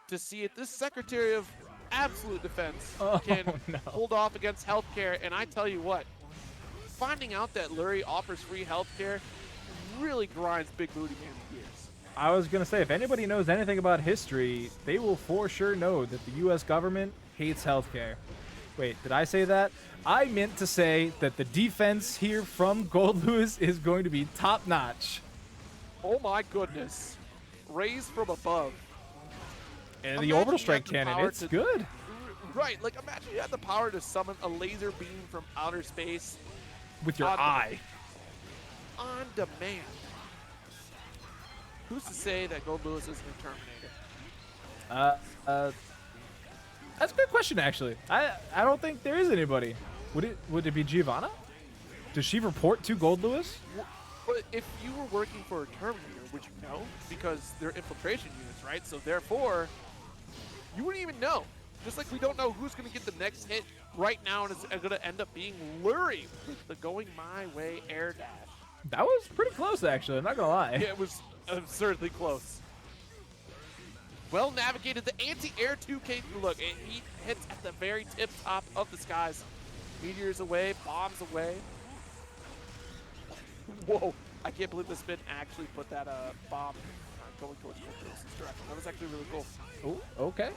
to see it. This Secretary of Absolute Defense can hold off against healthcare, and I tell you what, finding out that Lurry offers free healthcare really grinds BigBootyMan gears. I was gonna say, if anybody knows anything about history, they will for sure know that the U.S. government hates healthcare. Wait, did I say that? I meant to say that the defense here from Goldlewis is going to be top notch. Oh my goodness. Raised from above. And the orbital strike cannon, it's good. Right, like imagine you had the power to summon a laser beam from outer space. With your eye. On demand. Who's to say that Goldlewis isn't a Terminator? That's a good question, actually. I don't think there is anybody. Would it be Giovanna? Does she report to Goldlewis? But if you were working for a Terminator, would you know? Because they're infiltration units, right? So therefore, you wouldn't even know. Just like we don't know who's going to get the next hit right now, and it's going to end up being Lurry with the going my way air dash. That was pretty close, actually. I'm not going to lie. Yeah, it was absurdly close. Well navigated. The anti-air 2K. Look, he hits at the very tip top of the skies. Meteors away, bombs away. Whoa, I can't believe the spin actually put that bomb going towards Goldlewis' direction. That was actually really cool. Oh, okay.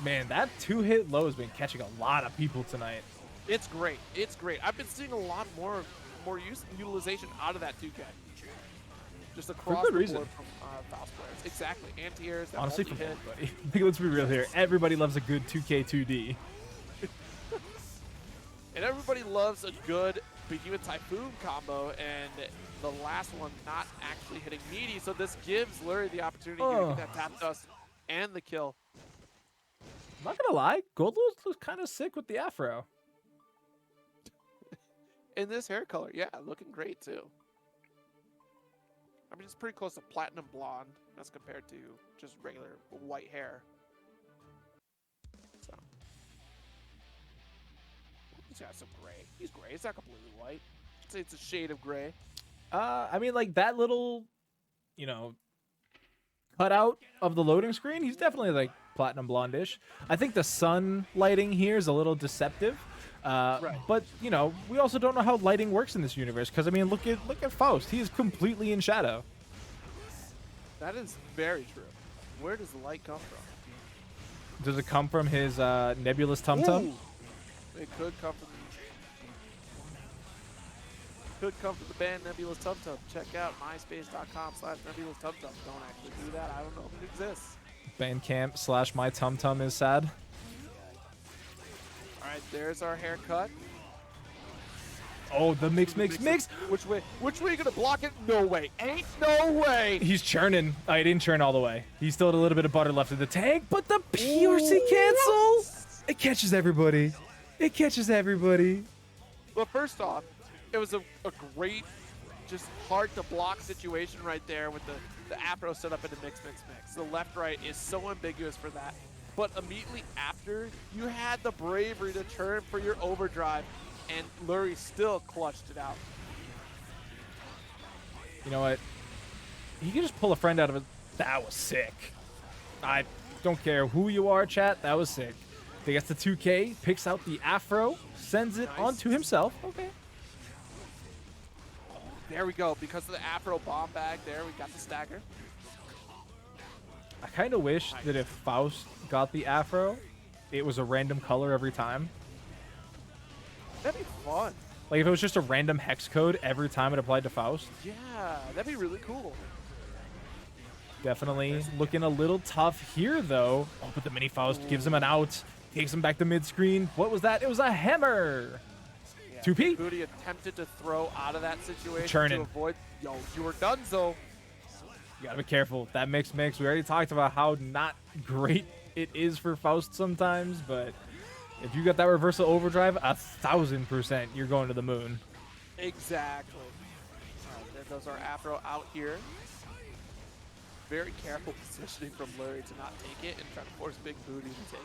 Man, that two-hit low has been catching a lot of people tonight. It's great. It's great. I've been seeing a lot more utilization out of that 2K. Just across the board from Faust players. Exactly. Anti-airs, that honestly, from hit. everybody. Let's be real here. Everybody loves a good 2K 2D. And everybody loves a good Behemoth Typhoon combo, and the last one not actually hitting meaty, so this gives Lurry the opportunity to get that tap dust and the kill. I'm not gonna lie, Goldlewis looks kind of sick with the afro. In this hair color, yeah, looking great too. I mean, it's pretty close to platinum blonde as compared to just regular white hair. So. He's got some gray. He's gray. It's not completely white. I'd say it's a shade of gray. I mean, like that little, cutout of the loading screen, he's definitely like platinum blondish. I think the sun lighting here is a little deceptive. Right. But, we also don't know how lighting works in this universe. Because, I mean, look at Faust. He is completely in shadow. That is very true. Where does the light come from? Does it come from his nebulous tum-tum? Ooh. It could come from the band Nebulous Tum Tum. Check out myspace.com/Nebulous Tum Tum. Don't actually do that. I don't know if it exists. Bandcamp / my tum-tum is sad. All right, there's our haircut. Oh, the mix. Which way you gonna block it? No way. Ain't no way. He's churning. Oh, he didn't churn all the way. He still had a little bit of butter left in the tank, but the PRC cancel. It catches everybody. Well, first off, it was a great, just hard to block situation right there with the afro set up into mix. The left-right is so ambiguous for that. But immediately after, you had the bravery to turn for your overdrive, and Lurry still clutched it out. You know what? He can just pull a friend out of it. That was sick. I don't care who you are, chat. That was sick. They gets the 2K, picks out the Afro, sends it Nice. onto himself. Okay. There we go. Because of the Afro bomb bag there, we got the stagger. I kind of wish that if Faust got the Afro, it was a random color every time. That'd be fun. Like if it was just a random hex code every time it applied to Faust. Yeah, that'd be really cool. Definitely looking a little tough here, though. Oh, but the mini Faust gives him an out. Takes him back to mid-screen. What was that? It was a hammer. Yeah, 2P? Booty attempted to throw out of that situation Churning. to avoid. Yo, you were done, so. You gotta be careful. That mix. We already talked about how not great it is for Faust sometimes, but if you got that reversal overdrive, 1000% you're going to the moon. Exactly. There goes our Afro out here. Very careful positioning from Lurry to not take it and try to force Big Booty to take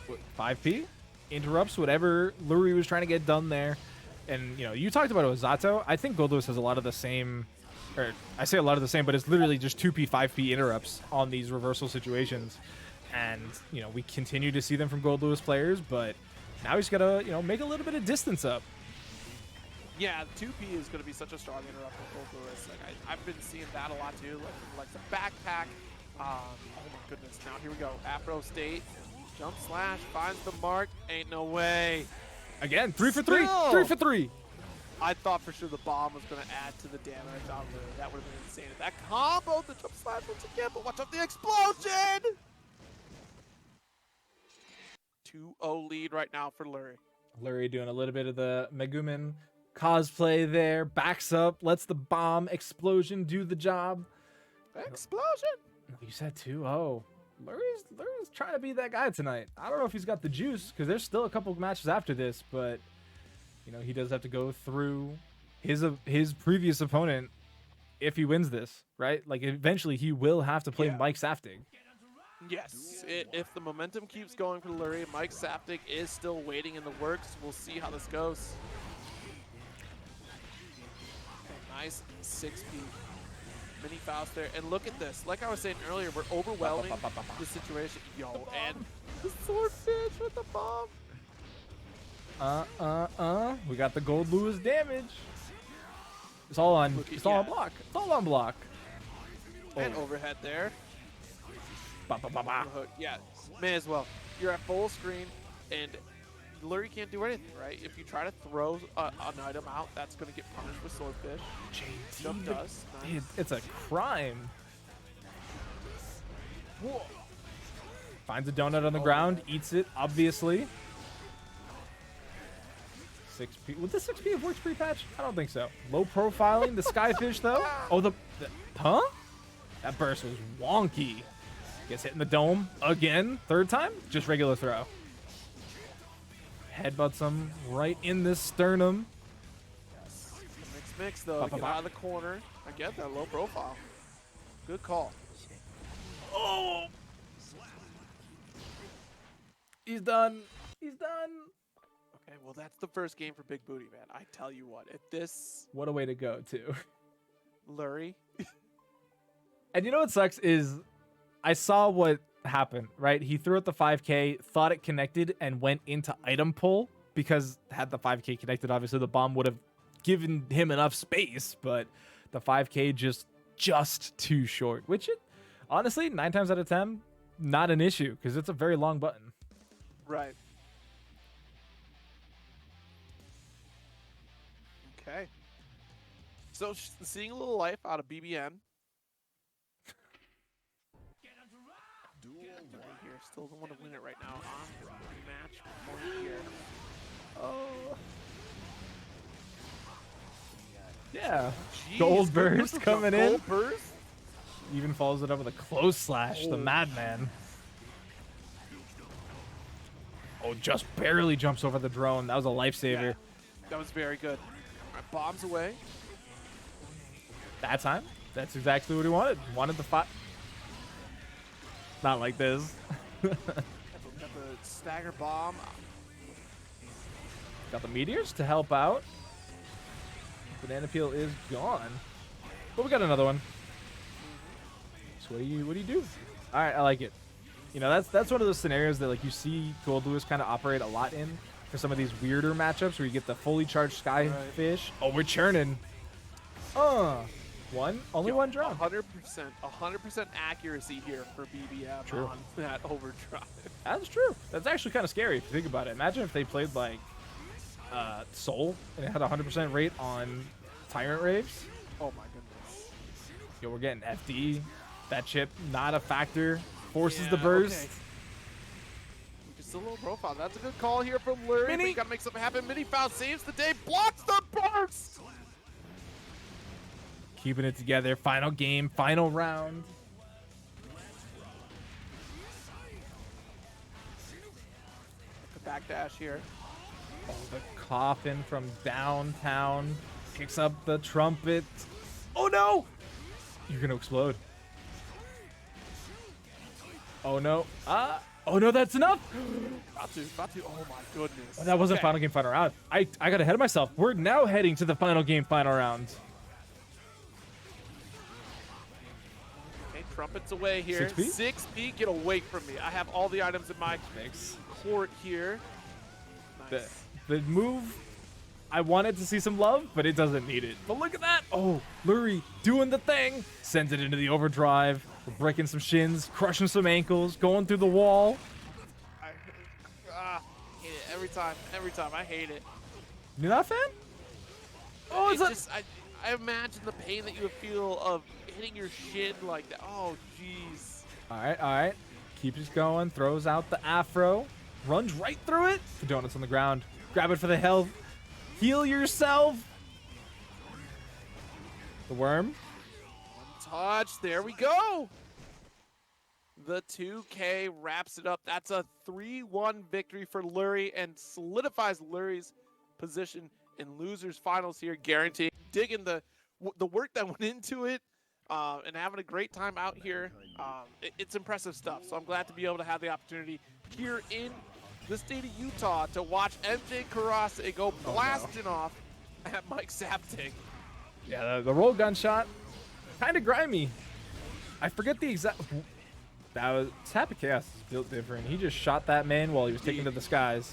it. 5P interrupts whatever Lurry was trying to get done there. And, you know, you talked about Ozato. I think Goldlewis has a lot of the same, or I say a lot of the same, but it's literally just 2P, 5P interrupts on these reversal situations. And, you know, we continue to see them from Goldlewis players, but now he's got to, you know, make a little bit of distance up. Yeah, 2P is going to be such a strong interrupt with Goldlewis. Like I've been seeing that a lot too, like the backpack. Oh my goodness! Now here we go. Afro State, jump slash finds the mark. Ain't no way. Again, 3 for 3. Still. 3 for 3. I thought for sure the bomb was going to add to the damage on Lurry. That would have been insane. If that combo, the jump slash once again, but watch out the explosion! 2-0 lead right now for Lurry. Lurry doing a little bit of the Megumin cosplay there. Backs up, lets the bomb explosion do the job. Explosion! You said 2-0. Lurry's trying to be that guy tonight. I don't know if he's got the juice because there's still a couple of matches after this, but you know he does have to go through his previous opponent if he wins this, right? Like eventually he will have to play Mike Saftig. Yes, if the momentum keeps going for Lurry, Mike Saftig is still waiting in the works. We'll see how this goes. Okay, nice 6P. Mini Faust there. And look at this. Like I was saying earlier, we're overwhelming the situation. Yo, and the swordfish with the bomb. We got the Goldlewis damage. It's all on block. It's all on block. And overhead there. Ba, ba, ba, ba. Yeah, may as well. You're at full screen, and Lurry can't do anything, right? If you try to throw an item out, that's going to get punished with Swordfish. Jump dust. Nice. It's a crime. Whoa. Finds a donut on the ground, eats it, obviously. 6P. Would the 6P have worked pre-patch? I don't think so. Low profiling, the Skyfish, though. Oh, huh? That burst was wonky. Gets hit in the dome again. Third time? Just regular throw. Headbutts him right in the sternum. Yes. Mix though. Get out of the corner. I get that low profile. Good call. Oh! He's done. He's done. Okay, well that's the first game for BigBootyMan. I tell you what, if this What a way to go, too. Lurry. And you know what sucks is I saw what happened, right? He threw out the 5K, thought it connected, and went into item pull because had the 5K connected, obviously the bomb would have given him enough space, but the 5K just too short, which honestly, 9 times out of 10, not an issue because it's a very long button. Right. Okay. So seeing a little life out of BBN. Here, still don't want to win it right now. On match point here. Oh. Yeah. Jeez, Gold burst coming in. Gold burst? Even follows it up with a close slash, the madman. Oh, just barely jumps over the drone. That was a lifesaver. Yeah, that was very good. All right, bombs away. That time, that's exactly what he wanted. Wanted the fight. Not like this. Got the stagger bomb. Got the meteors to help out. Banana peel is gone. But we got another one. So what do you do? All right, I like it. You know, that's one of those scenarios that like you see Goldlewis kind of operate a lot in for some of these weirder matchups where you get the fully charged Skyfish. Oh, we're churning. Only one drop. 100% accuracy here for BBM True. on that overdrive. That's true. That's actually kind of scary if you think about it. Imagine if they played like Soul and it had 100% rate on Tyrant Raves. Oh my goodness. Yo, we're getting FD. That chip, not a factor. Forces Yeah, the burst. okay. Just a little profile. That's a good call here from Lurry. Mini. But you gotta make something happen. Mini Faust saves the day, blocks the burst. Keeping it together. Final game, final round. The backdash here. Oh, the coffin from downtown picks up the trumpet. Oh no! You're gonna explode. Oh no. Oh no, that's enough. About to. Oh my goodness. Oh, that wasn't Okay. final game, final round. I got ahead of myself. We're now heading to the final game, final round. Okay, trumpets away here. 6P? 6P, get away from me. I have all the items in my Thanks. court here. Nice. The move, I wanted to see some love, but it doesn't need it. But look at that. Oh, Lurry doing the thing. Sends it into the overdrive. We're breaking some shins, crushing some ankles, going through the wall. I hate it every time. Every time. I hate it. You're not a fan? Oh, It's it's just, I imagine the pain that you would feel of hitting your shin like that. Oh, jeez. All right. Keeps it going. Throws out the afro. Runs right through it. The donut's on the ground. Grab it for the health. Heal yourself. The worm. Touch. There we go. The 2K wraps it up. That's a 3-1 victory for Lurry and solidifies Lurry's position in losers finals here, guaranteeing digging the work that went into it and having a great time out here. It's impressive stuff. So I'm glad to be able to have the opportunity here in the state of Utah to watch MJKurase go blasting off at Mike Saptic. Yeah, the roll gun shot. Kind of grimy. I forget the exact... That was... Happy Chaos is built different. He just shot that man while he was taken to the skies.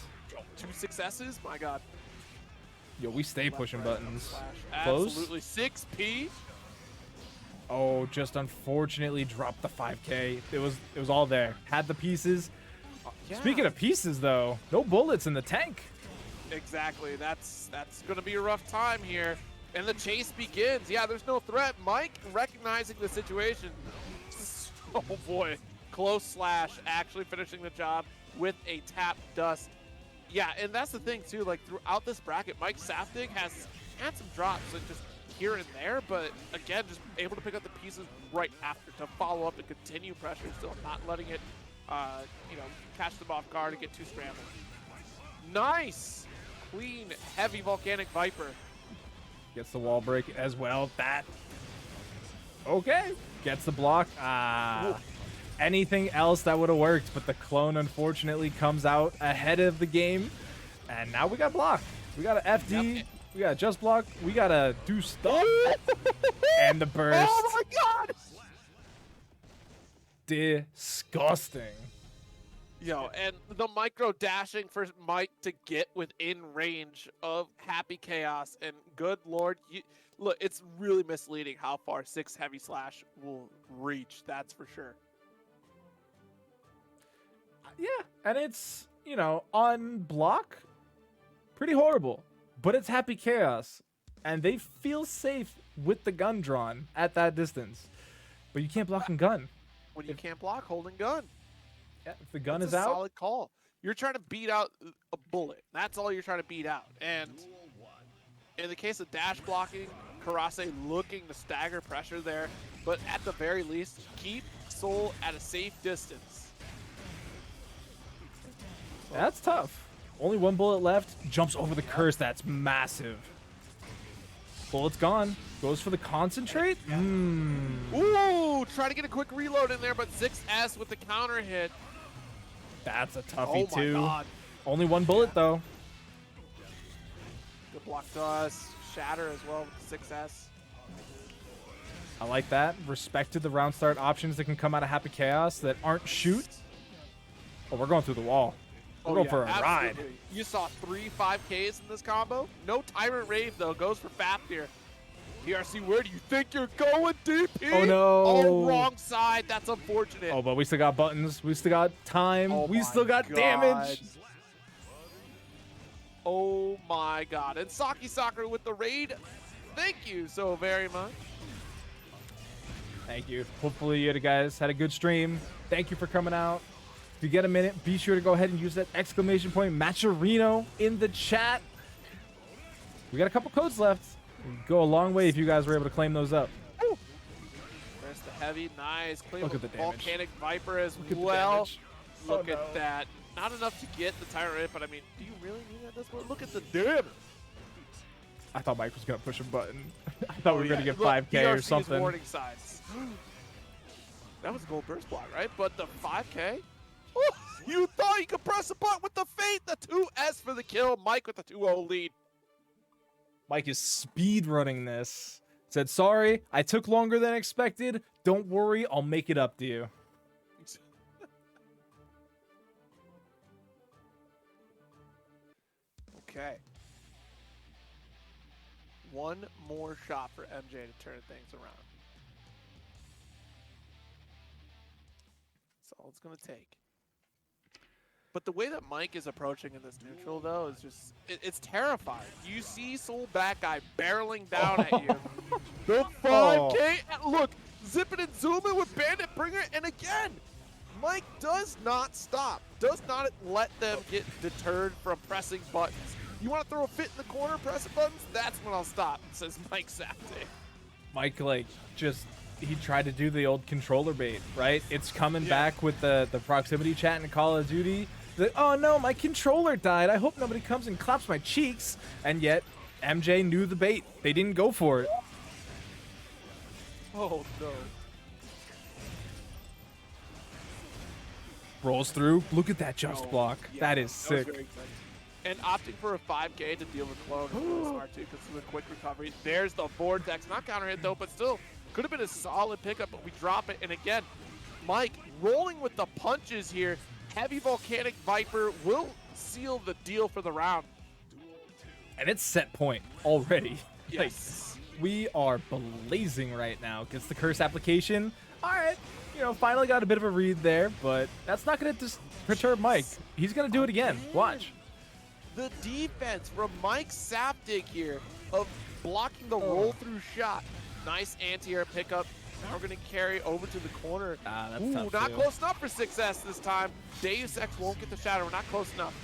2 successes? My God. Yo, we stay pushing buttons. Flash. Close. Absolutely. 6P. Oh, just unfortunately dropped the 5K. It was all there. Had the pieces. Yeah. Speaking of pieces, though, no bullets in the tank. Exactly. That's going to be a rough time here. And the chase begins. Yeah, there's no threat. Mike recognizing the situation. Oh, boy. Close slash. Actually finishing the job with a tap dust. Yeah, and that's the thing, too. Like, throughout this bracket, Mike Saptic has had some drops and just here and there. But, again, just able to pick up the pieces right after to follow up and continue pressure. Still not letting it, catch them off guard and get too scrambled. Nice! Clean, heavy Volcanic Viper. Gets the wall break as well. That. Okay. Gets the block. Anything else that would have worked, but the clone unfortunately comes out ahead of the game. And now we got block. We got an FD. Yep. We got a just block. We got to do stuff. And the burst. Oh my God! Disgusting. Yo, and the micro dashing for Mike to get within range of Happy Chaos, and good lord, look, it's really misleading how far 6 heavy slash will reach, that's for sure. Yeah, and it's, on block, pretty horrible. But it's Happy Chaos, and they feel safe with the gun drawn at that distance. But you can't block and gun. When you can't block, holding gun. Yeah, if the gun That's is a out. solid call. You're trying to beat out a bullet. That's all you're trying to beat out. And in the case of dash blocking, Kurase looking to stagger pressure there, but at the very least, keep Soul at a safe distance. That's tough. Only one bullet left. Jumps over the curse. That's massive. Bullet's gone. Goes for the concentrate. Ooh, try to get a quick reload in there, but 6S with the counter hit. That's a toughie Oh my too. God. Only one bullet though. Good block to us. Shatter as well with the 6S. I like that. Respect to the round start options that can come out of Happy Chaos that aren't shoot. Oh, we're going through the wall. We're going for a ride. Absolutely. You saw 3 5Ks in this combo. No Tyrant Rave, though. Goes for Fap here. PRC, where do you think you're going, DP? Oh, no. Oh, wrong side. That's unfortunate. Oh, but we still got buttons. We still got time. Oh We my still got God. damage. Oh, my God. And Saki Sakura with the raid. Thank you so very much. Thank you. Hopefully you guys had a good stream. Thank you for coming out. If you get a minute, be sure to go ahead and use that exclamation point Matcherino in the chat. We got a couple codes left. It'd go a long way if you guys were able to claim those up. Woo. There's the heavy, nice. Claim Look with at the damage. Volcanic Viper as Look at the well. damage. Look Oh, at no. that. Not enough to get the Tyrant Rip, but I mean, do you really need that this point? Look at the damage. I thought Mike was going to push a button. I thought we were going to get Look, 5K or PRC's something. warning signs. That was a gold burst block, right? But the 5K? Ooh, you thought you could press a button with the Fate. The 2S for the kill. Mike with the 2-0 lead. Mike is speed running this. Said, sorry, I took longer than expected. Don't worry, I'll make it up to you. Okay. One more shot for MJ to turn things around. That's all it's going to take. But the way that Mike is approaching in this neutral, though, is just, it's terrifying. You see Soul Back Guy barreling down at you. The 5K, look, zipping and zooming with Bandit Bringer, and again, Mike does not stop, does not let them get deterred from pressing buttons. You want to throw a fit in the corner, pressing buttons? That's when I'll stop, says Mike Saptic. Mike, like, just, he tried to do the old controller bait, right? It's coming back with the proximity chat in Call of Duty. Oh no, my controller died. I hope nobody comes and claps my cheeks. And yet, MJ knew the bait. They didn't go for it. Oh no. Rolls through. Look at that just block. Yeah, that is was sick. very exciting. And opting for a 5K to deal with clone is really smart too, because of the quick recovery. There's the vortex, not counter hit though, but still could have been a solid pickup, but we drop it. And again, Mike rolling with the punches here. Heavy Volcanic Viper will seal the deal for the round. And it's set point already. Yes. Like, we are blazing right now. Gets the curse application. All right. You know, finally got a bit of a read there, but that's not going to just perturb Mike. He's going to do it again. Watch. The defense from Mike Saptic here of blocking the roll-through shot. Nice anti-air pickup. Now we're going to carry over to the corner. That's Ooh, tough not too. close enough for 6S this time. Deus Ex won't get the shadow. We're not close enough.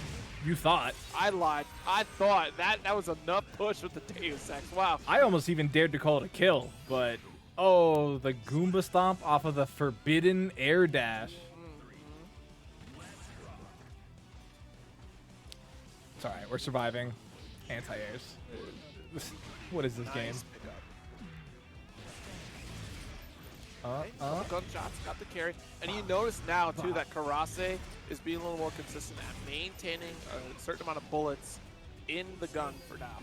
You thought. I lied. I thought that was enough push with the Deus Ex. Wow. I almost even dared to call it a kill, but oh, the Goomba Stomp off of the forbidden air dash. It's all right. We're surviving. Anti-airs. What is this game? Nice pickup. Couple gunshots, got the carry. And you notice now, too, that Karase is being a little more consistent at maintaining a certain amount of bullets in the gun for now.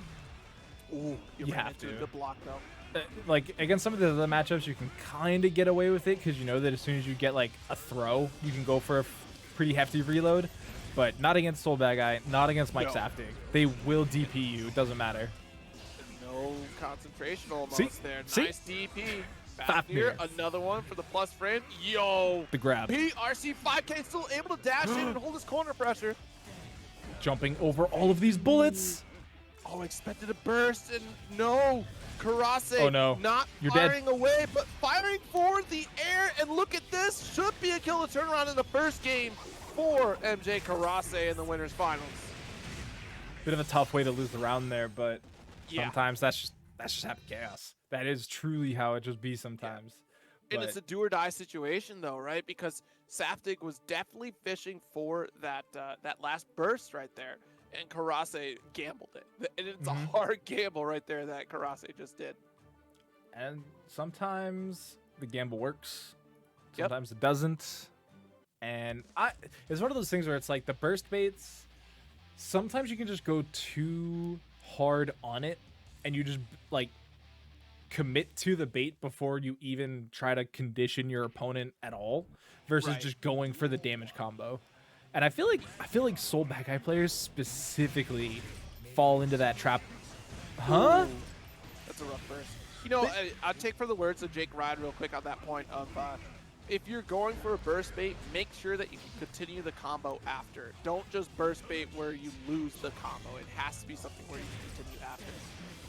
Ooh, you ran have into to. a good block, though. Like, against some of the other matchups, you can kind of get away with it because you know that as soon as you get, like, a throw, you can go for a pretty hefty reload. But not against Soul Bad Guy, not against Mike Saptic. They will DP you. It doesn't matter. No concentration almost See? there. See? Nice DP. Back here, Fafnir. another one for the plus friend. Yo! The grab. PRC 5K still able to dash in and hold his corner pressure. Jumping over all of these bullets. Oh, expected a burst, and no. Kurase Oh, no. not You're dead. firing away, but firing for the air. And look at this. Should be a kill to turnaround in the first game for MJKurase in the winners finals. Bit of a tough way to lose the round there, but Yeah. sometimes that's just happy chaos. That is truly how it just be sometimes. And But it's a do or die situation, though, right? Because Saptic was definitely fishing for that that last burst right there, and Kurase gambled it. And it's a hard gamble right there that Kurase just did. and sometimes the gamble works, Yep. sometimes it doesn't. And it's one of those things where it's like the burst baits, sometimes you can just go too hard on it and you just like commit to the bait before you even try to condition your opponent at all versus Right. just going for the damage combo. And I feel like Soul back eye players specifically fall into that trap. Huh? Ooh, that's a rough burst. You know, I'll take for the words of Jake Ryan real quick on that point of if you're going for a burst bait, make sure that you can continue the combo after. Don't just burst bait where you lose the combo. It has to be something where you can continue after.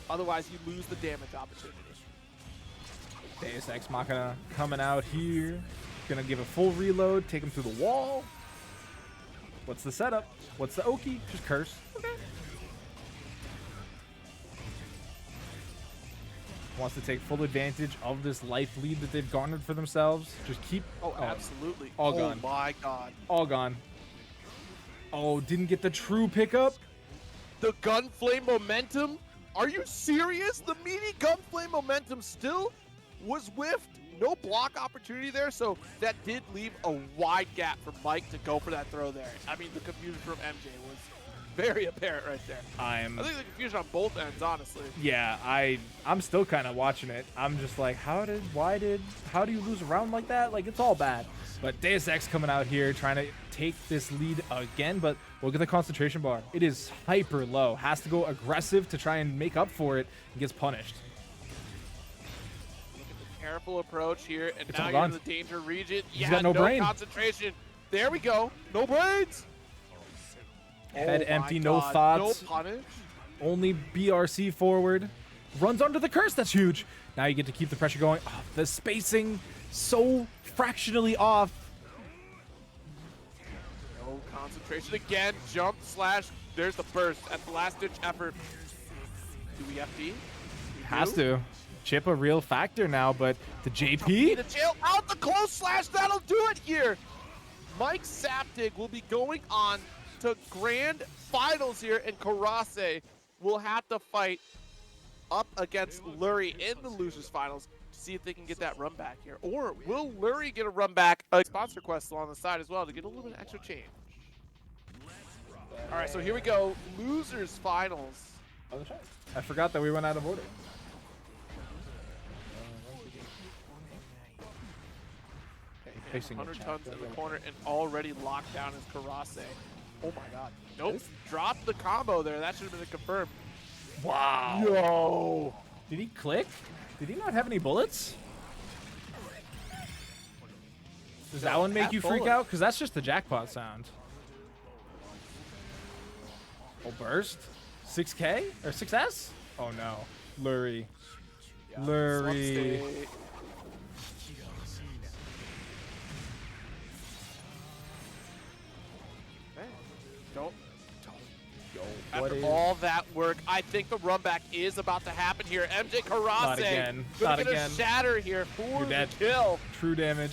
Otherwise, you lose the damage opportunity. Deus Ex Machina coming out here. Gonna give a full reload, take him through the wall. What's the setup? What's the Oki? Just curse. Okay. Wants to take full advantage of this life lead that they've garnered for themselves. Just keep... Oh, absolutely. All gone. Oh, my God. All gone. Oh, didn't get the true pickup. The Gunflame momentum? Are you serious? The meaty Gunflame momentum still was whiffed. No block opportunity there, so that did leave a wide gap for Mike to go for that throw there. I mean, the confusion from MJ was very apparent right there. I think the confusion on both ends, honestly. Yeah, I'm still kind of watching it. I'm just like, how do you lose a round like that? Like, it's all bad. But Deus Ex coming out here trying to take this lead again, but look at the concentration bar. It is hyper low. Has to go aggressive to try and make up for it and gets punished. Look at the careful approach here, and It's now all you're gone. in the danger region. He's got no brain. Concentration. There we go. No brains. Head Oh empty, my no God. thoughts. No punish. Only BRC forward. Runs under the curse. That's huge. Now you get to keep the pressure going. Oh, the spacing so fractionally off. No concentration again. Jump slash. There's the burst at the last ditch effort. Do we FD? Has to. Chipp a real factor now, but the The JP. jail out the close slash. That'll do it here. Mike Saptig will be going on to grand finals here, and Kurase will have to fight up against Lurry in the losers finals to see if they can get that run back here. Or will Lurry get a run back? A sponsor quest on the side as well to get a little bit of extra change. All right, so here we go. Losers finals. I forgot that we went out of order. Facing 100 tons in the corner and already locked down is Kurase. Oh my God. Nope. Dropped the combo there. That should have been confirmed. Wow. Yo. Did he click? Did he not have any bullets? Does that one make you freak out? Because that's just the jackpot sound. Oh, burst? 6K? Or 6S? Oh no. Lurry. Yeah, Lurry. Slump state. Don't. What After is- all that work, I think the run back is about to happen here. MJKurase Not again. gonna Not get again. a shatter here for You're the dead. kill. True damage.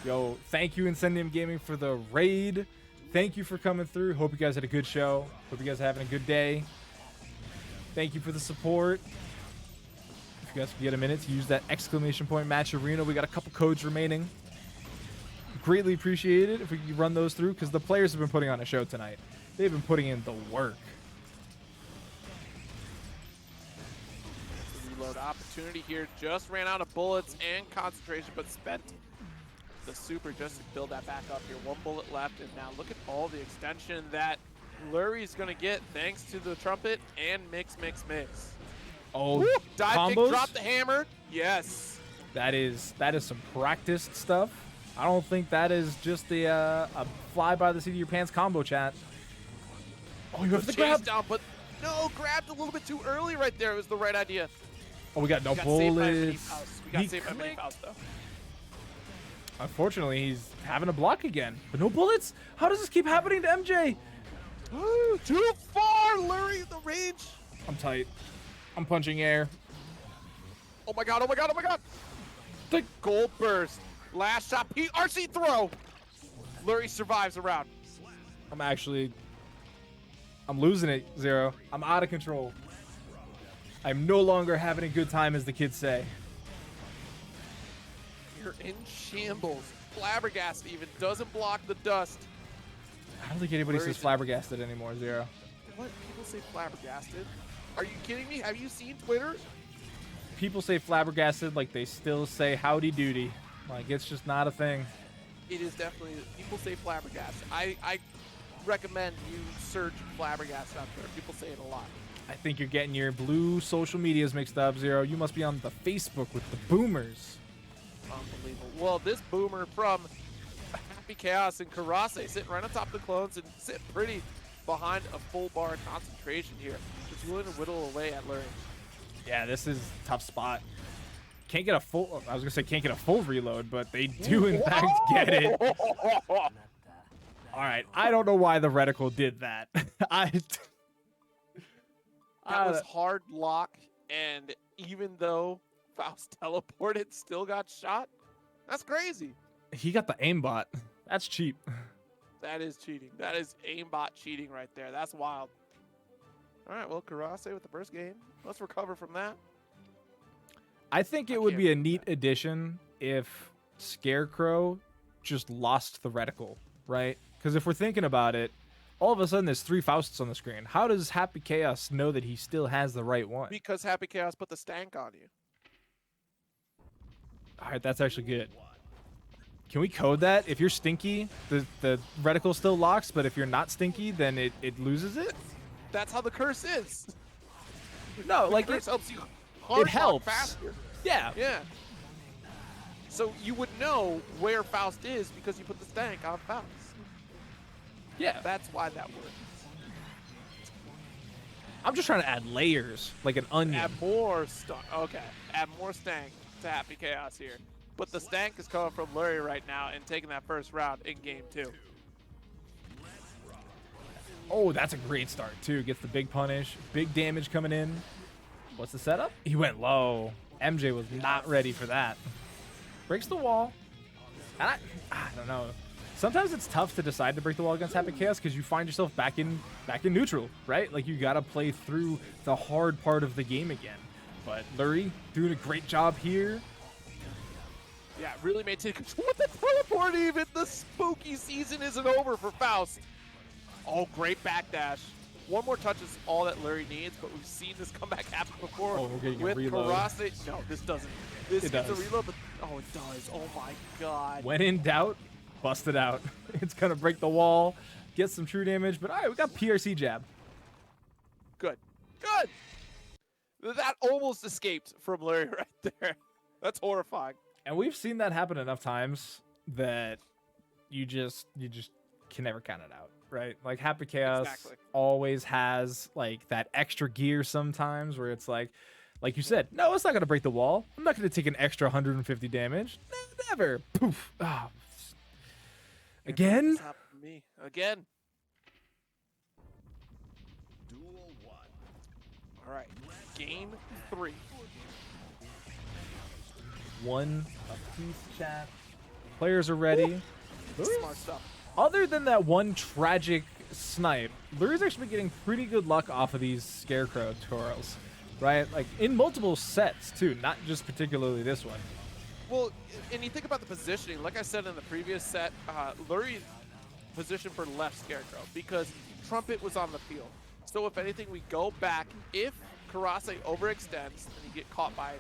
Yo, thank you Incendium Gaming for the raid. Thank you for coming through. Hope you guys had a good show. Hope you guys are having a good day. Thank you for the support. If you guys can get a minute to use that exclamation point match arena, we got a couple codes remaining. Greatly appreciate it if we can run those through because the players have been putting on a show tonight. They've been putting in the work. Reload opportunity here. Just ran out of bullets and concentration, but spent the super just to build that back up here. One bullet left, and now look at all the extension that Lurry's going to get thanks to the trumpet and mix. Oh, Woo! Dive kick, combos? drop the hammer. Yes. That is some practiced stuff. I don't think that is just the a fly by the seat of your pants combo, chat. Oh, you have to Chase grab. down, but no, grabbed a little bit too early right there. It was the right idea. Oh, we got no We got saved by Mini bullets. Faust. We got He saved by Mini clicked. Faust, though. Unfortunately, he's having a block again. But no bullets? How does this keep happening to MJ? Too far, Lurry, the range. I'm tight. I'm punching air. Oh my God, oh my God, oh my God. The gold burst. Last shot, RC throw. Lurry survives a round. I'm losing it, Zero. I'm out of control. I'm no longer having a good time, as the kids say. You're in shambles. Flabbergasted even doesn't block the dust. I don't think anybody Lurry's says flabbergasted anymore, Zero. What? People say flabbergasted? Are you kidding me? Have you seen Twitter? People say flabbergasted like they still say howdy doody. Like, it's just not a thing. It is definitely, people say flabbergasted. I recommend you search flabbergasted out there. People say it a lot. I think you're getting your blue social medias mixed up, Zero. You must be on the Facebook with the boomers. Unbelievable. Well, this boomer from Happy Chaos and Kurase sitting right on top of the clones and sitting pretty behind a full bar concentration here. Just willing to whittle away at Lurry. Yeah, this is a tough spot. Can't get a full, I was gonna say can't get a full reload, but they do in fact get it. All right, I don't know why the reticle did that. That was hard lock, and even though Faust teleported, still got shot. That's crazy. He got the aimbot. That's cheap. That is cheating. That is aimbot cheating right there. That's wild. All right, well, Kurase with the first game. Let's recover from that. I think it would be a neat addition if Scarecrow just lost the reticle, right? Because if we're thinking about it, all of a sudden there's 3 Fausts on the screen. How does Happy Chaos know that he still has the right one? Because Happy Chaos put the stank on you. All right, that's actually good. Can we code that? If you're stinky, the reticle still locks, but if you're not stinky, then it loses it? That's how the curse is. No, like the curse helps you. It helps. Faster. Yeah. Yeah. So you would know where Faust is because you put the stank on Faust. Yeah. That's why that works. I'm just trying to add layers, like an onion. Add more stank. Okay. Add more stank to Happy Chaos here. But the stank is coming from Lurry right now and taking that first round in game 2. Oh, that's a great start, too. Gets the big punish. Big damage coming in. What's the setup? He went low. MJ was not ready for that. Breaks the wall. And I don't know. Sometimes it's tough to decide to break the wall against Happy Chaos because you find yourself back in neutral, right? Like, you got to play through the hard part of the game again. But Lurry doing a great job here. Yeah, really maintain control with the teleport even. The spooky season isn't over for Faust. Oh, great backdash. One more touch is all that Lurry needs, but we've seen this comeback happen before with Kurase. No, this doesn't. This gets a reload, but oh, it does. Oh my god. When in doubt, bust it out. It's gonna break the wall, get some true damage, but all right, we got PRC jab. Good. Good. That almost escaped from Lurry right there. That's horrifying. And we've seen that happen enough times that you just can never count it out. Right, like Happy Chaos always has like that extra gear sometimes where it's like you said, no, it's not gonna break the wall. I'm not gonna take an extra 150 damage. Never. Poof. Oh. Again. Me again. All right, game 3. One apiece, chat. Players are ready. Smart stuff. Other than that one tragic snipe, Lurry's actually been getting pretty good luck off of these Scarecrow tutorials, right? Like, in multiple sets, too, not just particularly this one. Well, and you think about the positioning. Like I said in the previous set, Lurry positioned for left Scarecrow because Trumpet was on the field. So if anything, we go back. If Kurase overextends, then you get caught by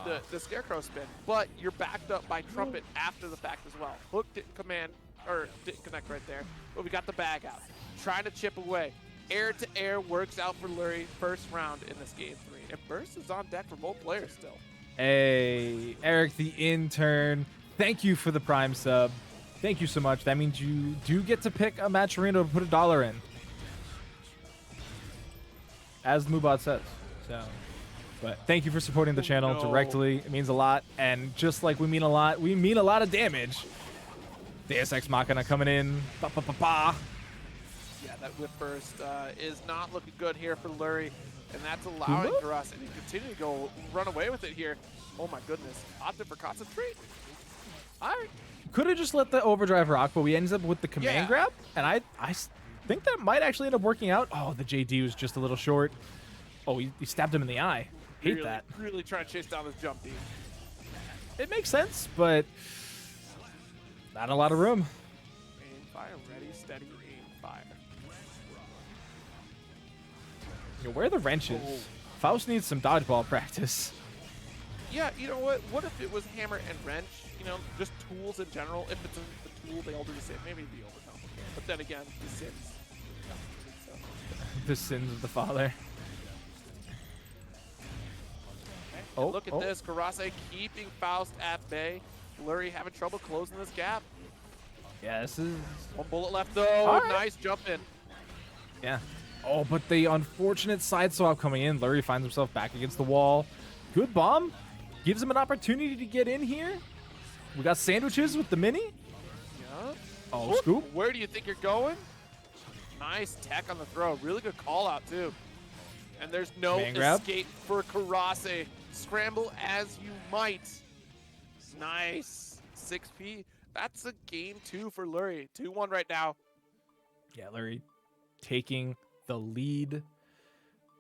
the Scarecrow spin. But you're backed up by Trumpet after the fact as well. Hook didn't didn't connect right there, but we got the bag out. Trying to chip away. Air to air works out for Lurry first round in this game 3. And Burst is on deck for both players still. Hey, Eric the intern, thank you for the Prime sub. Thank you so much. That means you do get to pick a match arena to put $1 in. As Mubot says. So, but thank you for supporting the channel directly. It means a lot. And just like we mean a lot of damage. Deus Ex Machina coming in. Ba, ba, ba, ba. Yeah, that whip burst is not looking good here for Lurry. And that's allowing Kurase to continue to run away with it here. Oh my goodness. Opted for concentrate. I could have just let the overdrive rock, but we ended up with the command grab. And I think that might actually end up working out. Oh, the JD was just a little short. Oh, he stabbed him in the eye. Hate that. Really trying to chase down this jump deep. It makes sense, but not a lot of room. Aim, fire, ready, steady, aim, fire. Where are the wrenches? Faust needs some dodgeball practice. Yeah, you know what? What if it was hammer and wrench? You know, just tools in general. If it's a tool, they all do the same. Maybe it'd be overcomplicated. But then again, the Sims. So. The sins of the father. Okay. Oh, Look at this. Kurase keeping Faust at bay. Lurry having trouble closing this gap. Yeah, this is... One bullet left, though. All right. Nice jump in. Yeah. Oh, but the unfortunate side swap coming in. Lurry finds himself back against the wall. Good bomb. Gives him an opportunity to get in here. We got sandwiches with the mini. Yeah. Oh, scoop. Where do you think you're going? Nice tech on the throw. Really good call out, too. And there's no Man grab. escape for Kurase. Scramble as you might. Nice. 6P. That's a game 2 for Lurry. 2-1 right now. Yeah, Lurry taking the lead.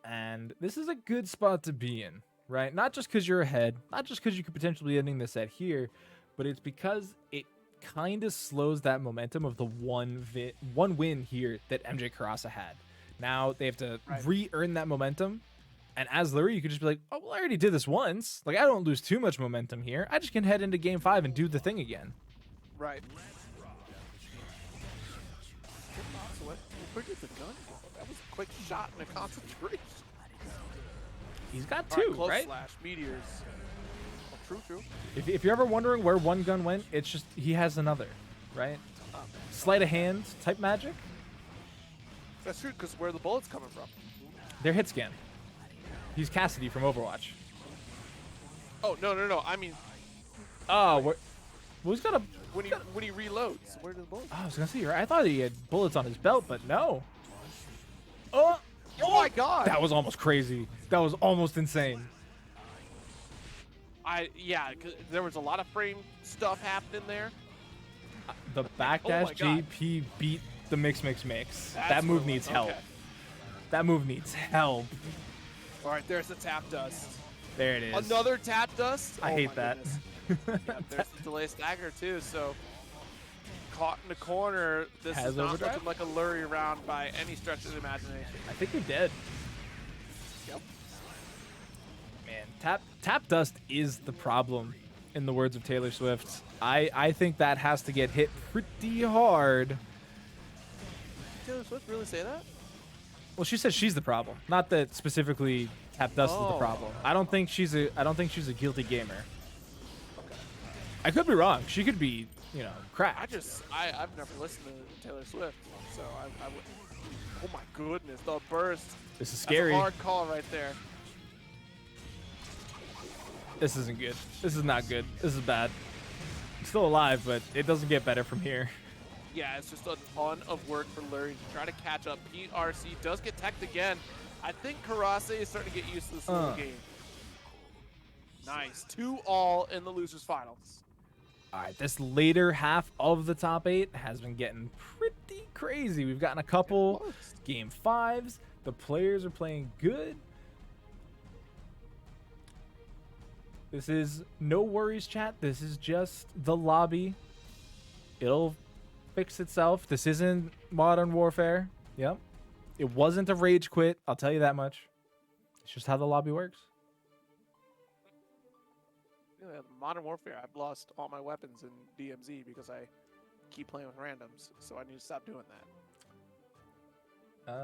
And this is a good spot to be in, right? Not just because you're ahead, not just because you could potentially be ending this set here, but it's because it kind of slows that momentum of the one win here that MJKurase had. Now they have to re-earn that momentum. And as Lurry, you could just be like, oh, well, I already did this once. Like, I don't lose too much momentum here. I just can head into game 5 and do the thing again. Right. Where did the gun go? That was a quick shot and a concentration. He's got All right, two, close right? slash, meteors. Oh, true. If you're ever wondering where one gun went, it's just he has another, right? Sleight of hand type magic. That's true, because where are the bullets coming from? They're hit scan. He's Cassidy from Overwatch. Oh, no. I mean, Oh, well, he's got a... when he reloads, where do the bullets? Oh, I was gonna say, right? I thought he had bullets on his belt, but no. Oh my God! That was almost crazy. That was almost insane. Yeah, 'cause there was a lot of frame stuff happening there. The backdash my God. JP beat the mix. That's That move what it needs was. help. Okay. That move needs help. All right, there's the tap dust. There it is. Another tap dust. I Oh, hate my that. goodness. Yeah, there's the delay stagger too. So caught in the corner. This Has is not overdrive? looking like a Lurry round by any stretch of the imagination. I think you're dead. Yep. Man, tap dust is the problem, in the words of Taylor Swift. I think that has to get hit pretty hard. Did Taylor Swift really say that? Well, she says she's the problem, not that specifically tap dust is the Oh. problem. I don't think she's a guilty gamer. I could be wrong. She could be, cracked. I've never listened to Taylor Swift, so I would. Oh my goodness, the burst. This is scary. That's a hard call right there. This isn't good. This is not good. This is bad. I'm still alive, but it doesn't get better from here. Yeah, it's just a ton of work for Lurry to try to catch up. PRC does get teched again. I think Kurase is starting to get used to this little game. Nice. 2-all in the losers finals. All right, this later half of the top 8 has been getting pretty crazy. We've gotten a couple game 5s. The players are playing good. This is no worries, chat. This is just the lobby. It'll fix itself. This isn't Modern Warfare. Yep. It wasn't a rage quit. I'll tell you that much. It's just how the lobby works. Yeah, Modern Warfare, I've lost all my weapons in DMZ because I keep playing with randoms, so I need to stop doing that.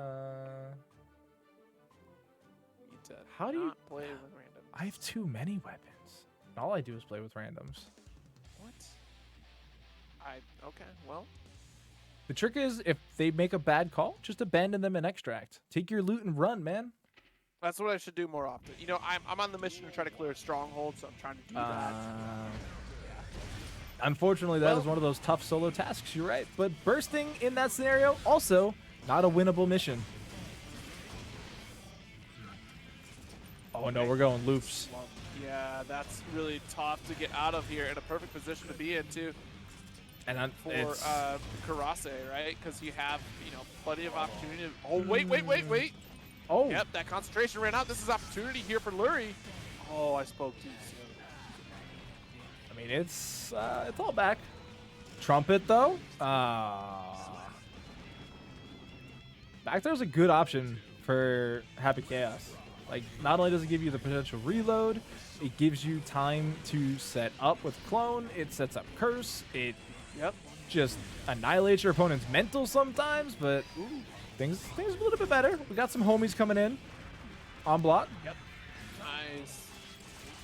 Need to How do you not play with randoms? I have too many weapons. And all I do is play with randoms. What? Okay, well. The trick is, if they make a bad call, just abandon them and extract. Take your loot and run, man. That's what I should do more often. I'm on the mission to try to clear a stronghold, so I'm trying to do that. Unfortunately, that is one of those tough solo tasks, you're right. But bursting in that scenario, also not a winnable mission. Oh no, we're going loops. Yeah, that's really tough to get out of here, in a perfect position to be in, too. And For Kurase, right? Because you have, plenty of opportunity. Oh, wait. Oh. Yep, that concentration ran out. This is opportunity here for Lurry. Oh, I spoke too soon. I mean, it's all back. Trumpet, though. Back there's a good option for Happy Chaos. Like, not only does it give you the potential reload, it gives you time to set up with clone, it sets up curse, it Yep. just annihilates your opponent's mental sometimes, but things are a little bit better. We got some homies coming in on block. Yep. Nice.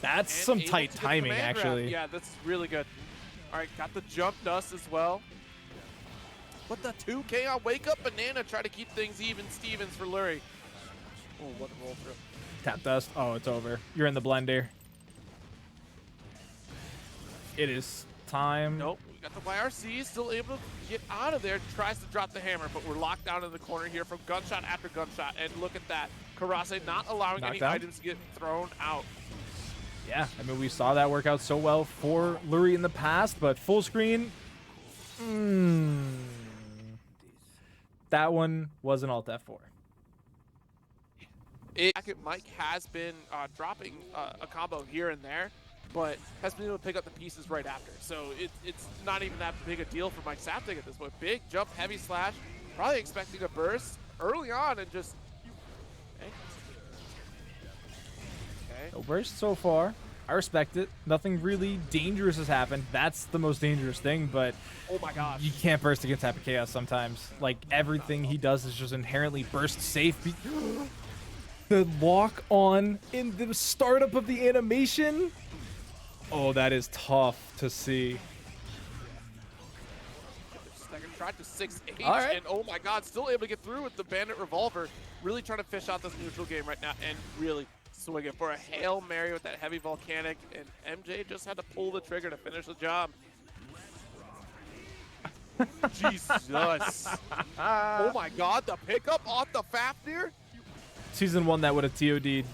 That's And some able tight to get the timing, command grab. actually. Yeah, that's really good. All right, got the jump dust as well. But the 2K on Wake Up Banana try to keep things even Stevens for Lurry. Oh, what a roll through. Tap dust. Oh, it's over. You're in the blender. It is time. Nope, we got the YRC still able to get out of there. Tries to drop the hammer, but we're locked down in the corner here from gunshot after gunshot. And look at that. Karase not allowing any Knockdown. items to get thrown out. Yeah, I mean, we saw that work out so well for Lurry in the past, but full screen, that one was an Alt F4. Mike has been dropping a combo here and there, but has been able to pick up the pieces right after. So it's not even that big a deal for Mike Saptic at this point. Big jump, heavy slash, probably expecting a burst early on and just... Okay. No burst so far. I respect it. Nothing really dangerous has happened. That's the most dangerous thing, but Oh my gosh. you can't burst against Happy Chaos sometimes. Like, everything he does is just inherently burst safe. The lock on in the startup of the animation. Oh, that is tough to see. Second try to 6H, All right. and oh my god, still able to get through with the Bandit Revolver. Really trying to fish out this neutral game right now, and really swinging for a Hail Mary with that heavy volcanic, and MJ just had to pull the trigger to finish the job. Jesus. Oh my god, the pickup off the Fafnir? Season 1 that would have TOD'd.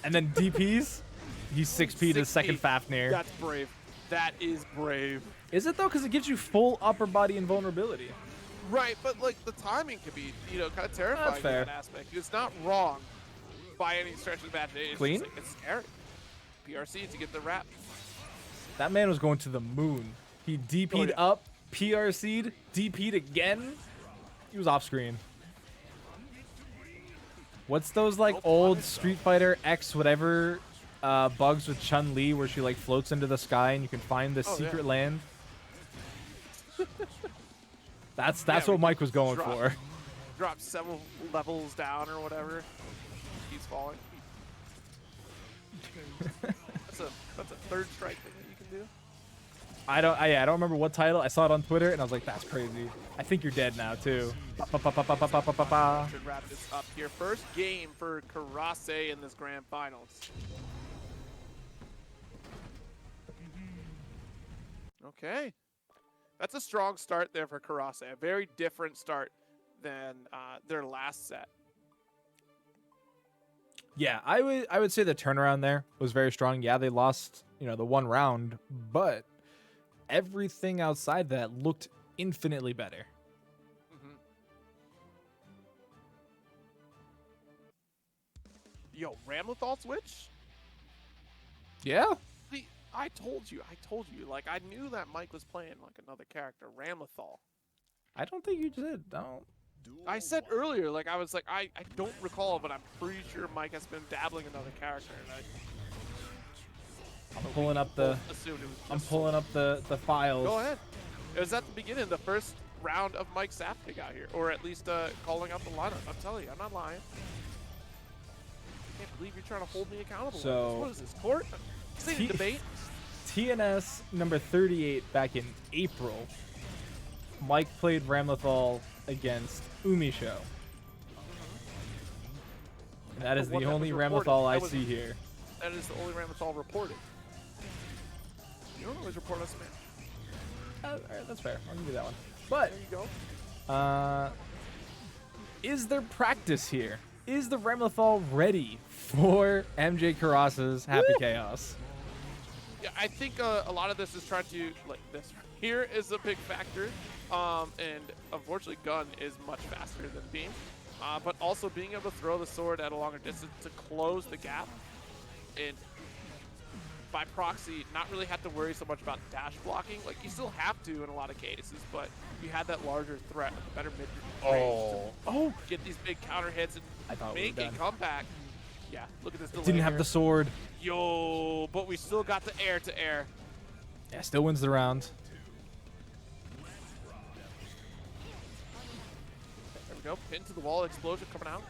And then DPs, he's 6P to the second Fafnir. That's brave. That is brave. Is it though? Because it gives you full upper body invulnerability. Right, but like the timing could be, kind of terrifying That's in fair. that aspect. It's not wrong by any stretch of the imagination. Clean? It's, like, it's scary. PRC to get the wrap. That man was going to the moon. He DP'd yeah. up, PRC'd, DP'd again. He was off screen. What's those like old Street Fighter X whatever bugs with Chun-Li where she like floats into the sky and you can find the secret land? That's what Mike was going for. Drop several levels down or whatever. He's falling. That's a third strike thing that you can do. I don't remember what title. I saw it on Twitter and I was like, that's crazy. I think you're dead now too. Should wrap this up here. First game for Kurase in this grand finals. Okay. That's a strong start there for Kurase. A very different start than their last set. Yeah, I would say the turnaround there was very strong. Yeah, they lost, the one round, but everything outside that looked infinitely better. Yo, Ramlethal switch? Yeah. See, I told you. Like, I knew that Mike was playing like another character, Ramlethal. I don't think you did. Don't. I said earlier, like, I was like, I don't recall, but I'm pretty sure Mike has been dabbling another character, and I'm pulling up the. assumed it was I'm just pulling up the files. Go ahead. It was at the beginning, the first round of Mike Saptic out here, or at least calling out the lineup. I'm telling you, I'm not lying. I can't believe you're trying to hold me accountable. So, like this. What is this, court? This ain't a debate. TNS number 38 back in April. Mike played Ramlethal against Umisho. And that is the only Ramlethal I see here. That is the only Ramlethal reported. You don't always report us, man. All right, that's fair. I'll give you that one. But There you go. is there practice here? Is the Ramlethal ready for MJKurase's Happy Chaos? Yeah, I think a lot of this is trying to, like, this here is a big factor. And unfortunately, Gun is much faster than Beam. But also being able to throw the sword at a longer distance to close the gap. And by proxy, not really have to worry so much about dash blocking. Like, you still have to in a lot of cases, but you had that larger threat, a better mid range to get these big counter hits and make a comeback. Yeah, look at this delay Didn't have here. the sword. Yo, but we still got the air to air. Yeah, still wins the round. There we go. Pin to the wall, explosion coming out.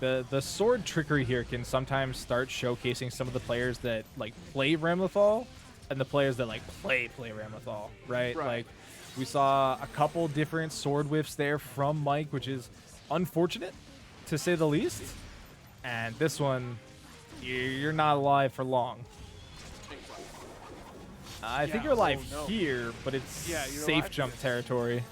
The sword trickery here can sometimes start showcasing some of the players that like play Ramlethal and the players that like play Ramlethal, right? Like we saw a couple different sword whiffs there from Mike, which is unfortunate to say the least. And this one, you're not alive for long. I think you're alive here, but it's safe jump territory.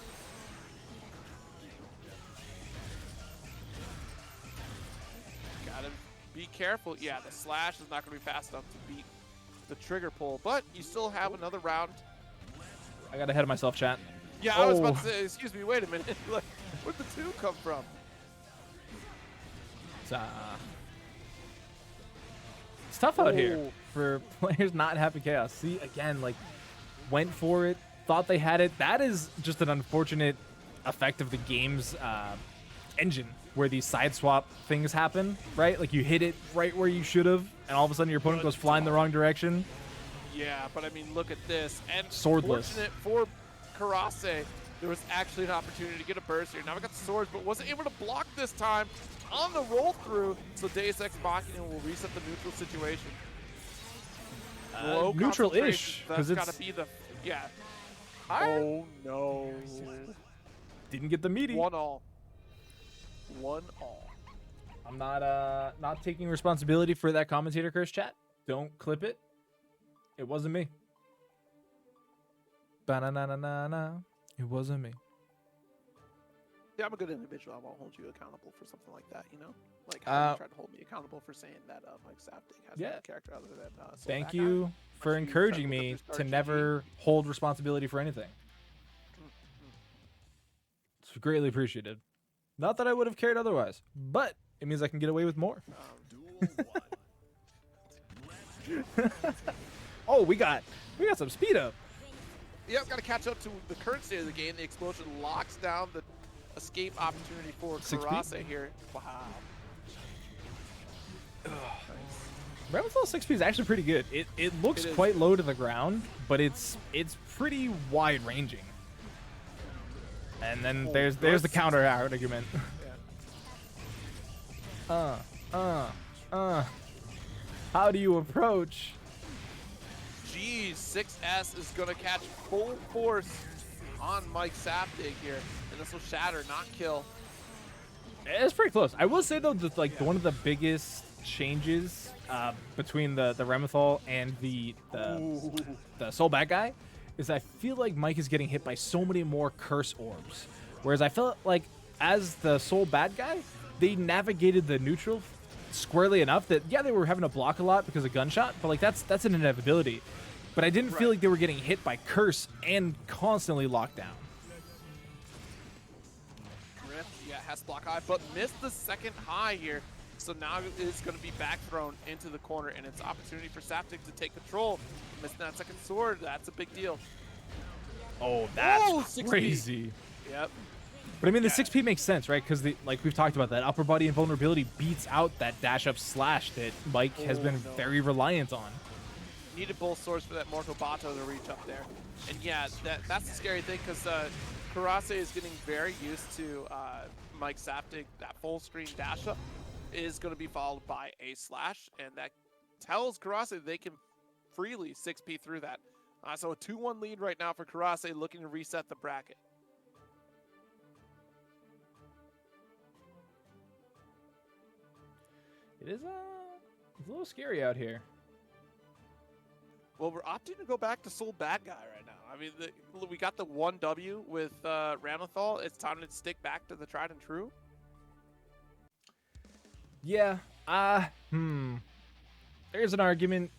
Gotta be careful. Yeah, the slash is not going to be fast enough to beat the trigger pull, but you still have another round. I got ahead of myself, chat. Yeah, I was about to say, excuse me, wait a minute. Like, where'd the 2 come from? It's tough out here for players not having chaos. See, again, like, went for it, thought they had it. That is just an unfortunate effect of the game's engine, where these side swap things happen, right? Like, you hit it right where you should have, and all of a sudden your opponent goes flying the wrong direction. Yeah, but I mean, look at this. And swordless. Fortunate for Kurase, there was actually an opportunity to get a burst here. Now we got the swords, but wasn't able to block this time on the roll through. So Deus Ex Machina will reset the neutral situation. Neutral-ish, because it's got to be the Oh no! Didn't get the meaty. 1-1. I'm not taking responsibility for that commentator curse, chat. Don't clip it. It wasn't me. Ba-na-na-na-na-na. It wasn't me. Yeah, I'm a good individual. I won't hold you accountable for something like that, you know? Like, how you tried to hold me accountable for saying that Mike Saptic has a character other than Thank you for encouraging me to never hold responsibility for anything. It's greatly appreciated. Not that I would have cared otherwise, but it means I can get away with more. Oh, we got some speed up. Yep, got to catch up to the current state of the game. The explosion locks down the escape opportunity for Kurase here. Wow. Ramlethal 6P is actually pretty good. It looks quite low to the ground, but it's pretty wide ranging. And then there's the counter argument. How do you approach? Geez, 6S is going to catch full force on Mike Saptic here. And this will shatter, not kill. It's pretty close. I will say, though, that one of the biggest changes between the Ramlethal and the Soul Bad Guy is I feel like Mike is getting hit by so many more curse orbs. Whereas I felt like as the Soul Bad Guy, they navigated the neutral squarely enough that, yeah, they were having to block a lot because of gunshot, but like that's an inevitability. But I didn't feel like they were getting hit by curse and constantly locked down. Griff, has block high, but missed the second high here. So now it's going to be back thrown into the corner, and it's opportunity for Saptic to take control. Missing that second sword, that's a big deal. Oh, that's crazy. Yep. But I mean, the 6P makes sense, right? Because like we've talked about, that upper body invulnerability beats out that dash up slash that Mike has been very reliant on. Needed both swords for that Morto Bato to reach up there. And yeah, that's the scary thing, because Kurase is getting very used to Mike Saptic. That full screen dash up is going to be followed by a slash, and that tells Kurase they can freely 6P through that. So a 2-1 lead right now for Kurase, looking to reset the bracket. It's a little scary out here. Well, we're opting to go back to Soul Bad Guy right now. I mean, we got the 1W with Ramlethal. It's time to stick back to the tried and true. Yeah. There's an argument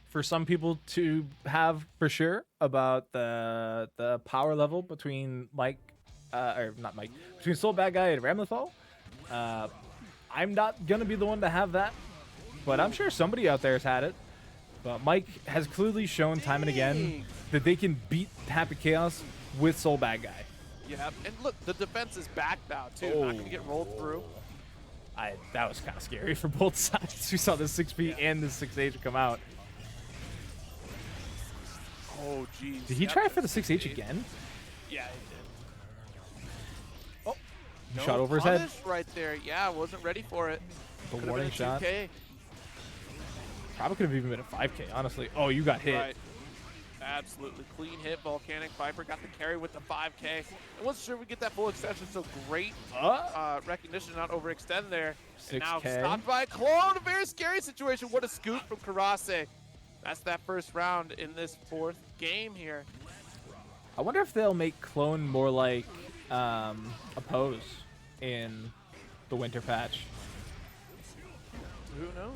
for some people to have for sure about the power level between between Soul Bad Guy and Ramlethal. I'm not gonna be the one to have that, but I'm sure somebody out there has had it. But Mike has clearly shown time and again that they can beat Happy Chaos with Soul Bad Guy. Yeah, and look, the defense is back now too. Not gonna get rolled through. That was kind of scary for both sides. We saw the 6P and the 6H come out. Oh, jeez. Did he try for the 6H again? Yeah, he did. Oh, Shot over his head. punish right there. Yeah, wasn't ready for it. The Could've warning been a shot. 2K. Probably could have even been a 5K, honestly. Oh, you got hit. Right. Absolutely clean hit. Volcanic Viper got the carry with the 5K. I wasn't sure we get that full extension, so great recognition to not overextend there. 6K. And now stopped by Clone. A very scary situation. What a scoop from Kurase. That's that first round in this 4th game here. I wonder if they'll make Clone more like a pose in the winter patch. Who knows?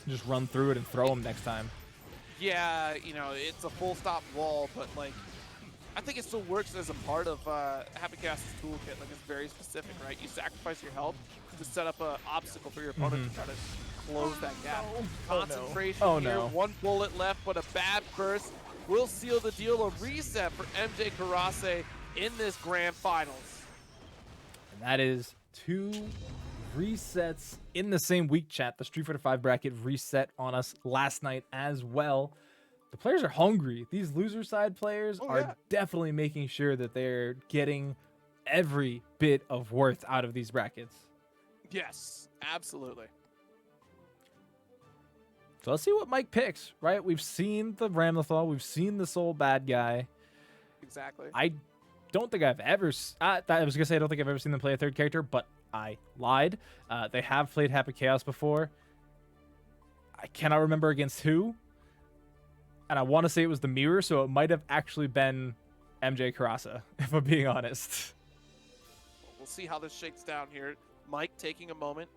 Just run through it and throw him next time. Yeah, you know, it's a full stop wall, but like, I think it still works as a part of Happy Chaos's toolkit. Like, it's very specific, right? You sacrifice your health to set up an obstacle for your opponent to try to close that gap. Concentration here, one bullet left, but a bad burst will seal the deal. A reset for MJKurase in this grand finals. And that is 2 resets in the same week, chat. The Street Fighter 5 bracket reset on us last night as well. The players are hungry. These loser side players are definitely making sure that they're getting every bit of worth out of these brackets. Yes, absolutely. So let's see what Mike picks, right? We've seen the Ramlethal. We've seen the Soul Bad Guy. Exactly. I don't think I've ever... I was going to say I don't think I've ever seen them play a third character, but I lied. They have played Happy Chaos before. I cannot remember against who. And I want to say it was the Mirror, so it might have actually been MJKurase, if I'm being honest. We'll see how this shakes down here. Mike taking a moment.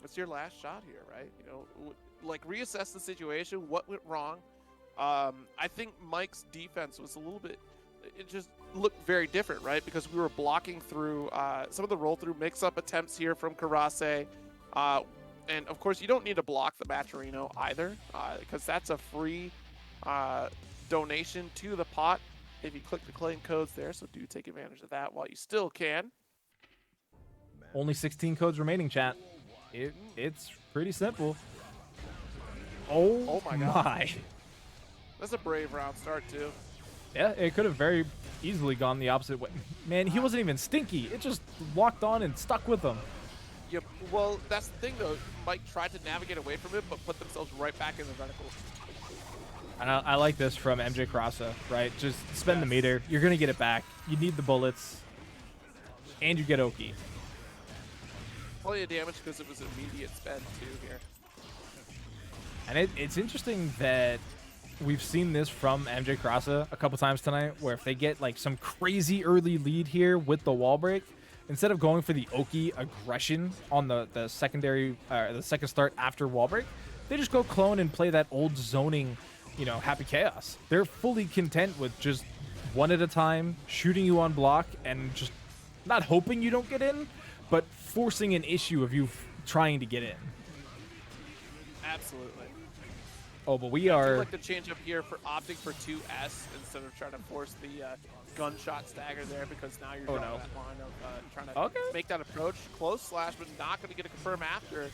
What's your last shot here, right? You know, like, reassess the situation. What went wrong? I think Mike's defense was a little bit... It just looked very different, right? Because we were blocking through some of the roll-through mix-up attempts here from Kurase. And, of course, you don't need to block the Matcherino either, because that's a free donation to the pot if you click the claim codes there. So do take advantage of that while you still can. Only 16 codes remaining, chat. It's pretty simple. Oh my God. That's a brave round start, too. Yeah, it could have very easily gone the opposite way. Man, he wasn't even stinky. It just walked on and stuck with him. Yep. Well, that's the thing, though. Mike tried to navigate away from it, but put themselves right back in the vertical. And I like this from MJKurase, right? Just spend the meter. You're going to get it back. You need the bullets. And you get Oki. Plenty of damage because it was immediate spend, too, here. And it's interesting that we've seen this from MJKurase a couple times tonight, where if they get like some crazy early lead here with the wall break, instead of going for the Oki aggression on the secondary, the second start after wall break, they just go clone and play that old zoning, you know, Happy Chaos. They're fully content with just one at a time, shooting you on block, and just not hoping you don't get in, but forcing an issue of you trying to get in. Absolutely. Oh, but we I are... do like the change up here for opting for 2S instead of trying to force the gunshot stagger there, because now you're drawing that line of trying to make that approach. Close slash, but not going to get a confirm after.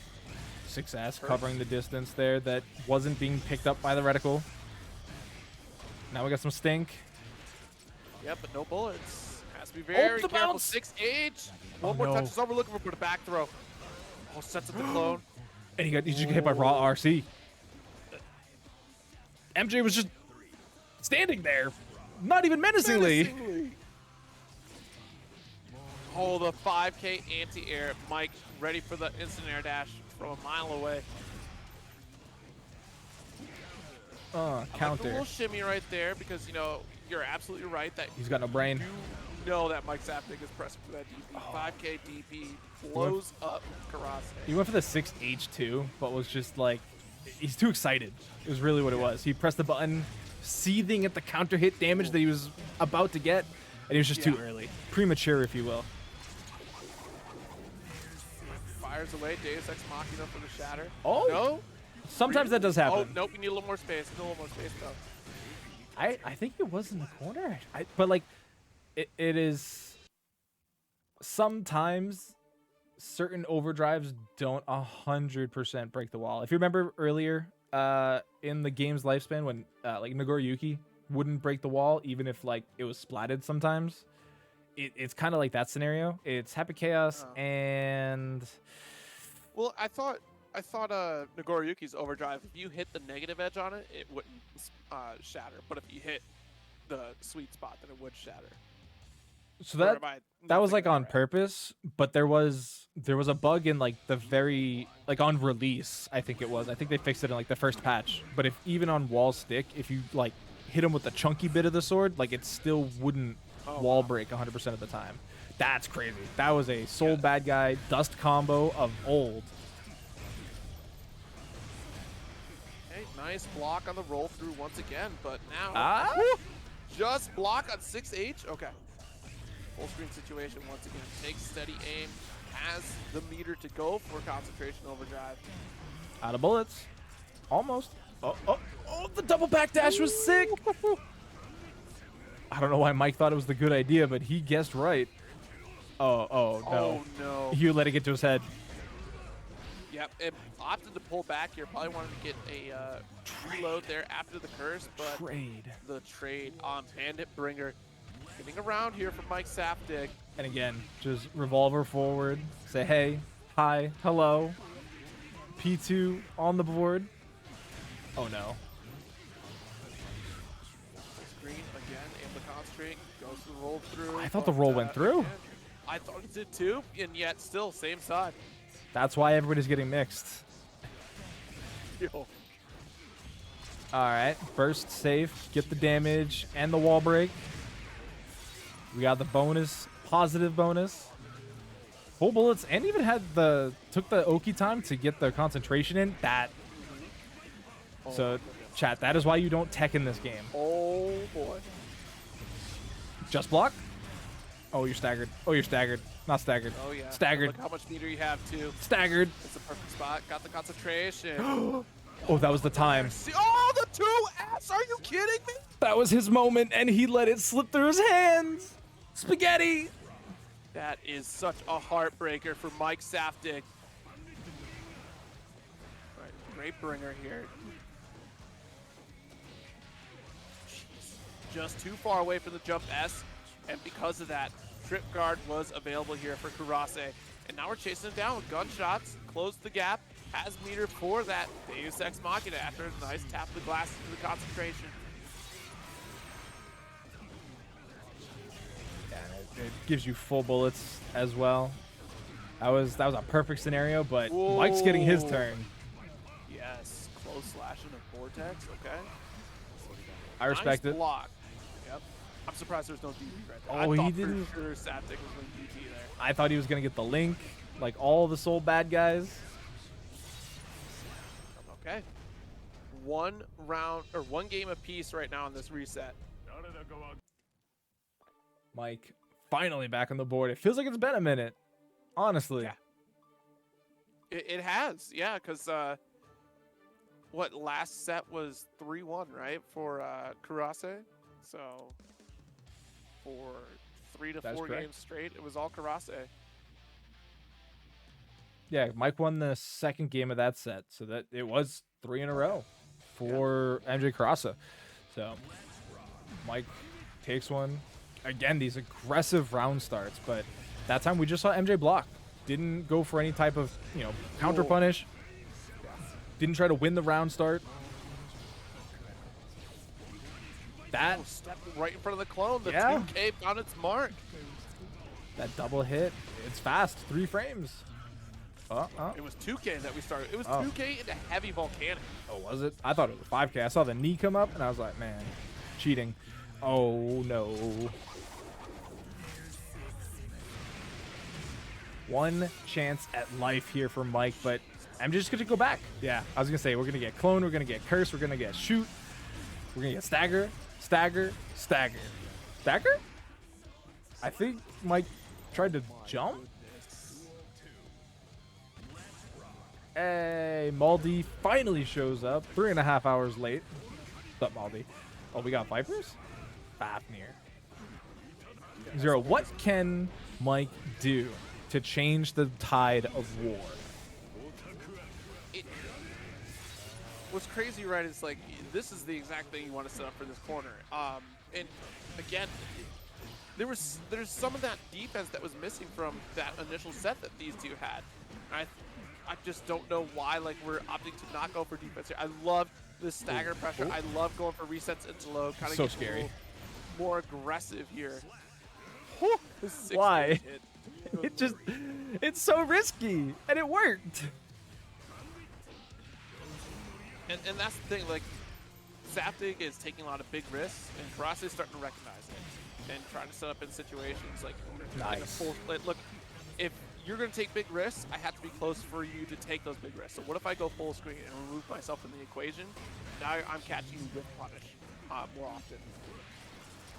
6S covering the distance there that wasn't being picked up by the reticle. Now we got some stink. Yep, but no bullets. Has to be very careful. Bounce. 6H. One more touch is all we're looking for the back throw. Oh, sets up the clone. And he just got hit by raw RC. MJ was just standing there, not even menacingly. Oh, the 5K anti-air. Mike ready for the instant air dash from a mile away. Counter. Like the little shimmy right there, because, you know, you're absolutely right that he's got no brain. You know that Mike Zapnik is pressing for that DP. 5K DP blows up Kurase. He went for the 6H too, but was just like, he's too excited. It was really what it was. He pressed the button, seething at the counter hit damage that he was about to get, and he was just too early. Premature, if you will. Fires away, Deus Ex Machina for the shatter. Oh! No? Sometimes that does happen. Oh, nope, you need a little more space. A little more space, though. I think it was in the corner. But, like, it is... sometimes certain overdrives don't 100% break the wall. If you remember earlier in the game's lifespan when like Nagoriyuki wouldn't break the wall even if like it was splatted sometimes. It's kind of like that scenario. It's Happy Chaos and... Well, I thought Nagoriyuki's overdrive, if you hit the negative edge on it, it wouldn't shatter. But if you hit the sweet spot, then it would shatter. So that was like on purpose, but there was a bug in like the very like on release, I think it was. I think they fixed it in like the first patch. But if even on wall stick, if you like hit him with the chunky bit of the sword, like it still wouldn't wall break 100% of the time. That's crazy. That was a soul bad guy dust combo of old. Okay, nice block on the roll through once again, but now just block on 6H. Okay. Full screen situation once again. Takes steady aim, has the meter to go for concentration overdrive. Out of bullets. Almost. Oh, the double backdash was sick. I don't know why Mike thought it was the good idea, but he guessed right. Oh, no. Oh, no. You let it get to his head. Yep, it opted to pull back here. Probably wanted to get a reload there after the curse, but the trade on Bandit Bringer. Getting around here from Mike Saftig. And again, just revolver forward. Say hey, hi, hello. P2 on the board. Oh no. Screen again, able to concentrate. Goes to the roll through. I thought the roll went through. Again, I thought it did too, and yet still same side. That's why everybody's getting mixed. Yo. All right, burst safe, get the damage and the wall break. We got the bonus, positive bonus. Full bullets, and even took the Oki time to get the concentration in. So, chat, that is why you don't tech in this game. Oh, boy. Just block? Oh, you're staggered. Oh, you're staggered. Not staggered. Oh, yeah. Staggered. Look how much meter you have, too. Staggered. It's a perfect spot. Got the concentration. Oh, that was the time. Oh, the 2S! Are you kidding me? That was his moment, and he let it slip through his hands. Spaghetti. That is such a heartbreaker for Mike Saftig. Right, great bringer here. Jeez. Just too far away from the jump S, and because of that, trip guard was available here for Kurase. And now we're chasing him down with gunshots, closed the gap, has meter for that Deus Ex Machina after a nice tap of the glass into the concentration. It gives you full bullets as well. That was a perfect scenario, but Mike's getting his turn. Yes, close slash in a vortex. Okay. I respect nice it. Block. Yep. I'm surprised there's no DT right there. Oh, I he thought didn't. For sure Saptic was going to DT there. I thought he was gonna get the link, like all the soul bad guys. Okay. One game apiece right now in this reset. Mike finally back on the board. It feels like it's been a minute, honestly. Yeah. It has, yeah, because what last set was 3-1, right, for Kurase? So for 3 to 4 games straight, it was all Kurase. Yeah, Mike won the second game of that set, so that it was 3 in a row for MJKurase. So Mike takes one. Again, these aggressive round starts, but that time we just saw MJ block. Didn't go for any type of, counter punish. Didn't try to win the round start. That step right in front of the clone. The 2K found its mark. That double hit, it's fast. 3 frames. It was 2K that we started. It was 2K into heavy volcanic. Oh, was it? I thought it was 5K. I saw the knee come up, and I was like, man, cheating. Oh, no. One chance at life here for Mike, but I'm just going to go back. Yeah, I was going to say, we're going to get clone, we're going to get curse, we're going to get shoot, we're going to get stagger, stagger, stagger. Stagger? I think Mike tried to jump. Hey, Maldi finally shows up 3.5 hours late. What's up, Maldi? Oh, we got Vipers? Fafnir. Zero, what can Mike do to change the tide of war? What's crazy, right, is like, this is the exact thing you want to set up for this corner. And again, there's some of that defense that was missing from that initial set that these two had. I just don't know why, like, we're opting to not go for defense here. I love the stagger pressure. I love going for resets into low. Kind of So get scary. a little more aggressive here. Whew, Why? Hit. It's so risky, and it worked. And that's the thing, like, Zapdig is taking a lot of big risks, and Kurase is starting to recognize it and trying to set up in situations like Nice. Look, if you're going to take big risks, I have to be close for you to take those big risks. So what if I go full screen and remove myself from the equation? Now I'm catching you with punish more often.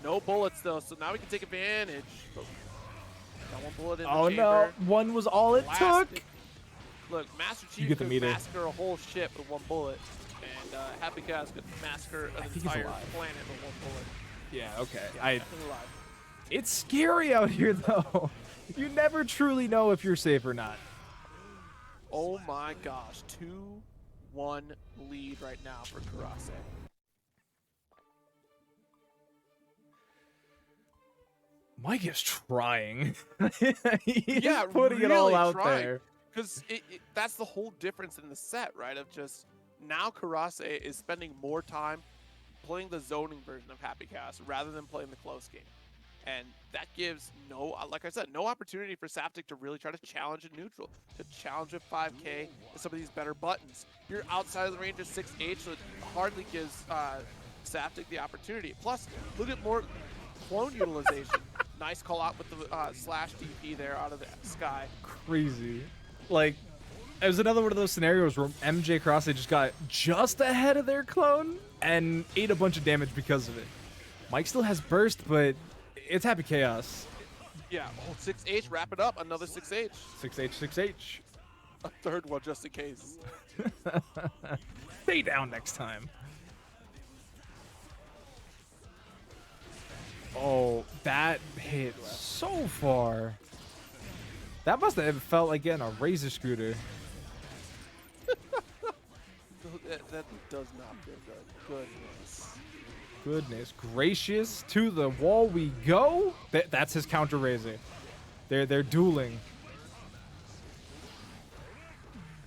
No bullets though, so now we can take advantage. Got one bullet in the chamber. No, one was all it took. Look, Master You Chief get the could meter. massacre a whole ship with one bullet, and Happy Chaos could massacre an think he's entire alive. planet with one bullet. Yeah, okay. Definitely alive. It's scary out here, though. You never truly know if you're safe or not. Oh my gosh, 2-1 lead right now for Kurase. Mike is trying. He's Yeah, putting it all really out trying. there. Because that's the whole difference in the set, right? Of just now Kurase is spending more time playing the zoning version of Happy Chaos rather than playing the close game. And that gives no, like I said, no opportunity for Zapdig to really try to challenge in neutral, to challenge with 5K and some of these better buttons. You're outside of the range of 6H, so it hardly gives Zapdig the opportunity. Plus, look at more clone utilization. Nice call out with the slash DP there out of the sky. Crazy. Like, it was another one of those scenarios where MJKurase just got just ahead of their clone and ate a bunch of damage because of it. Mike still has burst, but it's Happy Chaos. Yeah, 6H, wrap it up. Another 6H. 6H, 6H. A third one just in case. Stay down next time. Oh, that hit so far. That must have felt like getting a razor scooter. That does not feel good. Goodness. Goodness gracious. To the wall we go. That's his counter razor. They're dueling.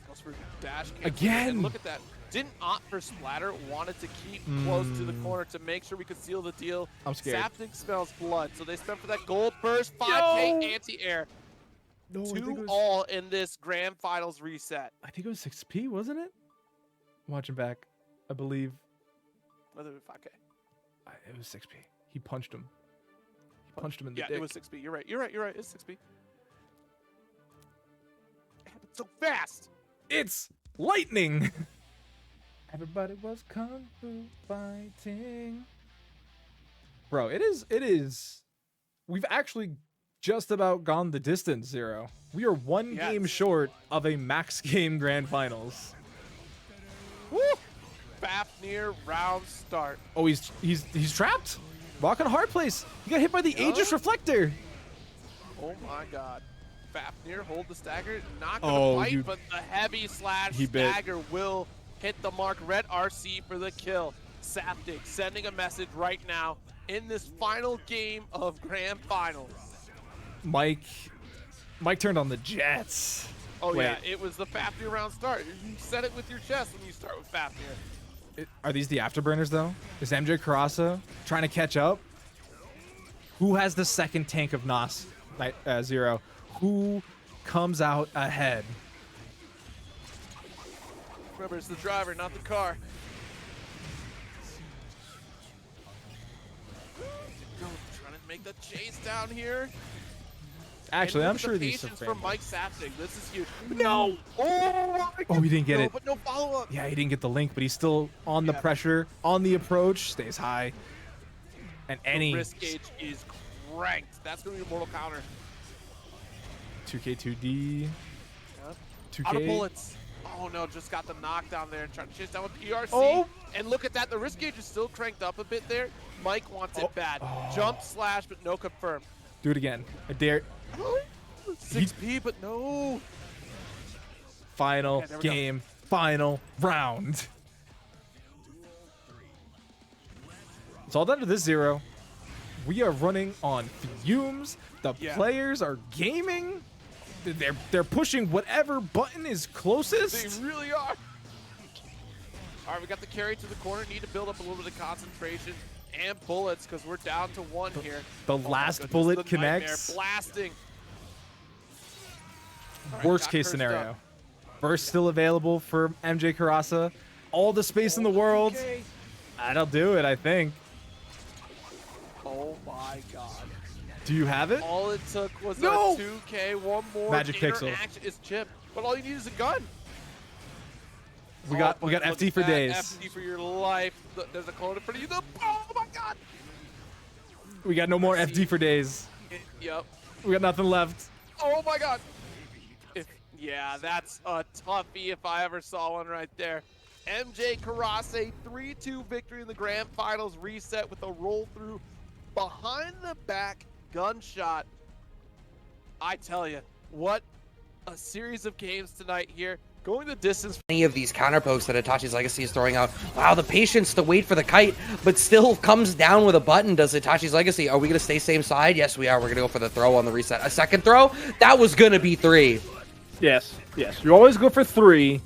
Goes for dash cancel. Again. And look at that. Didn't opt for splatter. Wanted to keep close to the corner to make sure we could seal the deal. I'm scared. Zapdig smells blood, so they spent for that gold burst. 5K anti-air. No, 2-all in this grand finals reset. I think it was 6P, wasn't it? Watching back, I believe. Whether it was 5K. It was 6P. He punched him. He punched him in the Yeah, dick. it was 6B. You're right. It's 6B. It happened so fast. It's lightning. Everybody was kung fu fighting. Bro, it is. We've actually just about gone the distance, Zero. We are one game short of a max game grand finals. Woo! Fafnir round start. Oh, he's trapped. Walking a hard place. He got hit by the Aegis Reflector. Oh my god. Fafnir hold the stagger. Not gonna bite, but the heavy slash stagger will hit the mark. Red RC for the kill. Zapdig sending a message right now in this final game of grand finals. Mike turned on the Jets. Oh yeah, it was the Fafnir round start. You said it with your chest when you start with Fafnir. Are these the afterburners though? Is MJKurase trying to catch up? Who has the second tank of Nos? Zero. Who comes out ahead? Remember, it's the driver, not the car. Trying to make the chase down here. Actually, I'm sure these are patience from Mike Zapdig. This is huge. No! Oh, he didn't get it. But no follow-up. Yeah, he didn't get the link, but he's still on the pressure, on the approach, stays high. And any the risk gauge is cranked. That's going to be a mortal counter. 2K2D. Yep. 2K. Out of bullets. Oh no, just got the knockdown there and trying to chase down with PRC. Oh. And look at that, the risk gauge is still cranked up a bit there. Mike wants it bad. Jump slash, but no confirm. Do it again. I dare. 6P, but no. Final Okay, there we go. game. Final round. It's all down to this 0. We are running on fumes. The players are gaming. They're pushing whatever button is closest. They really are. All right, we got the carry to the corner. Need to build up a little bit of concentration and bullets because we're down to 1 here. The last bullet the connects. Nightmare blasting. All Worst got case cursed scenario. up. Burst still available for MJKurase. All the space in the world. Okay. That'll do it, I think. Oh my god. Do you have it? All it took was No! a 2K, one more Magic pixel. interaction is Chipp, but all you need is a gun. We got but FD look at for that, days. FD for your life. There's a clone in front of you. Oh my god. We got no more FD for days. Yep. We got nothing left. Oh my god. Yeah, that's a toughie if I ever saw one right there. MJKurase 3-2 victory in the grand finals, reset with a roll through behind the back gunshot. I tell you, what a series of games tonight here. Going the distance. Any of these counter pokes that Itachi's Legacy is throwing out. Wow, the patience to wait for the kite, but still comes down with a button. Does Itachi's Legacy? Are we going to stay same side? Yes, we are. We're going to go for the throw on the reset. A second throw? That was going to be 3. Yes, yes. You always go for 3.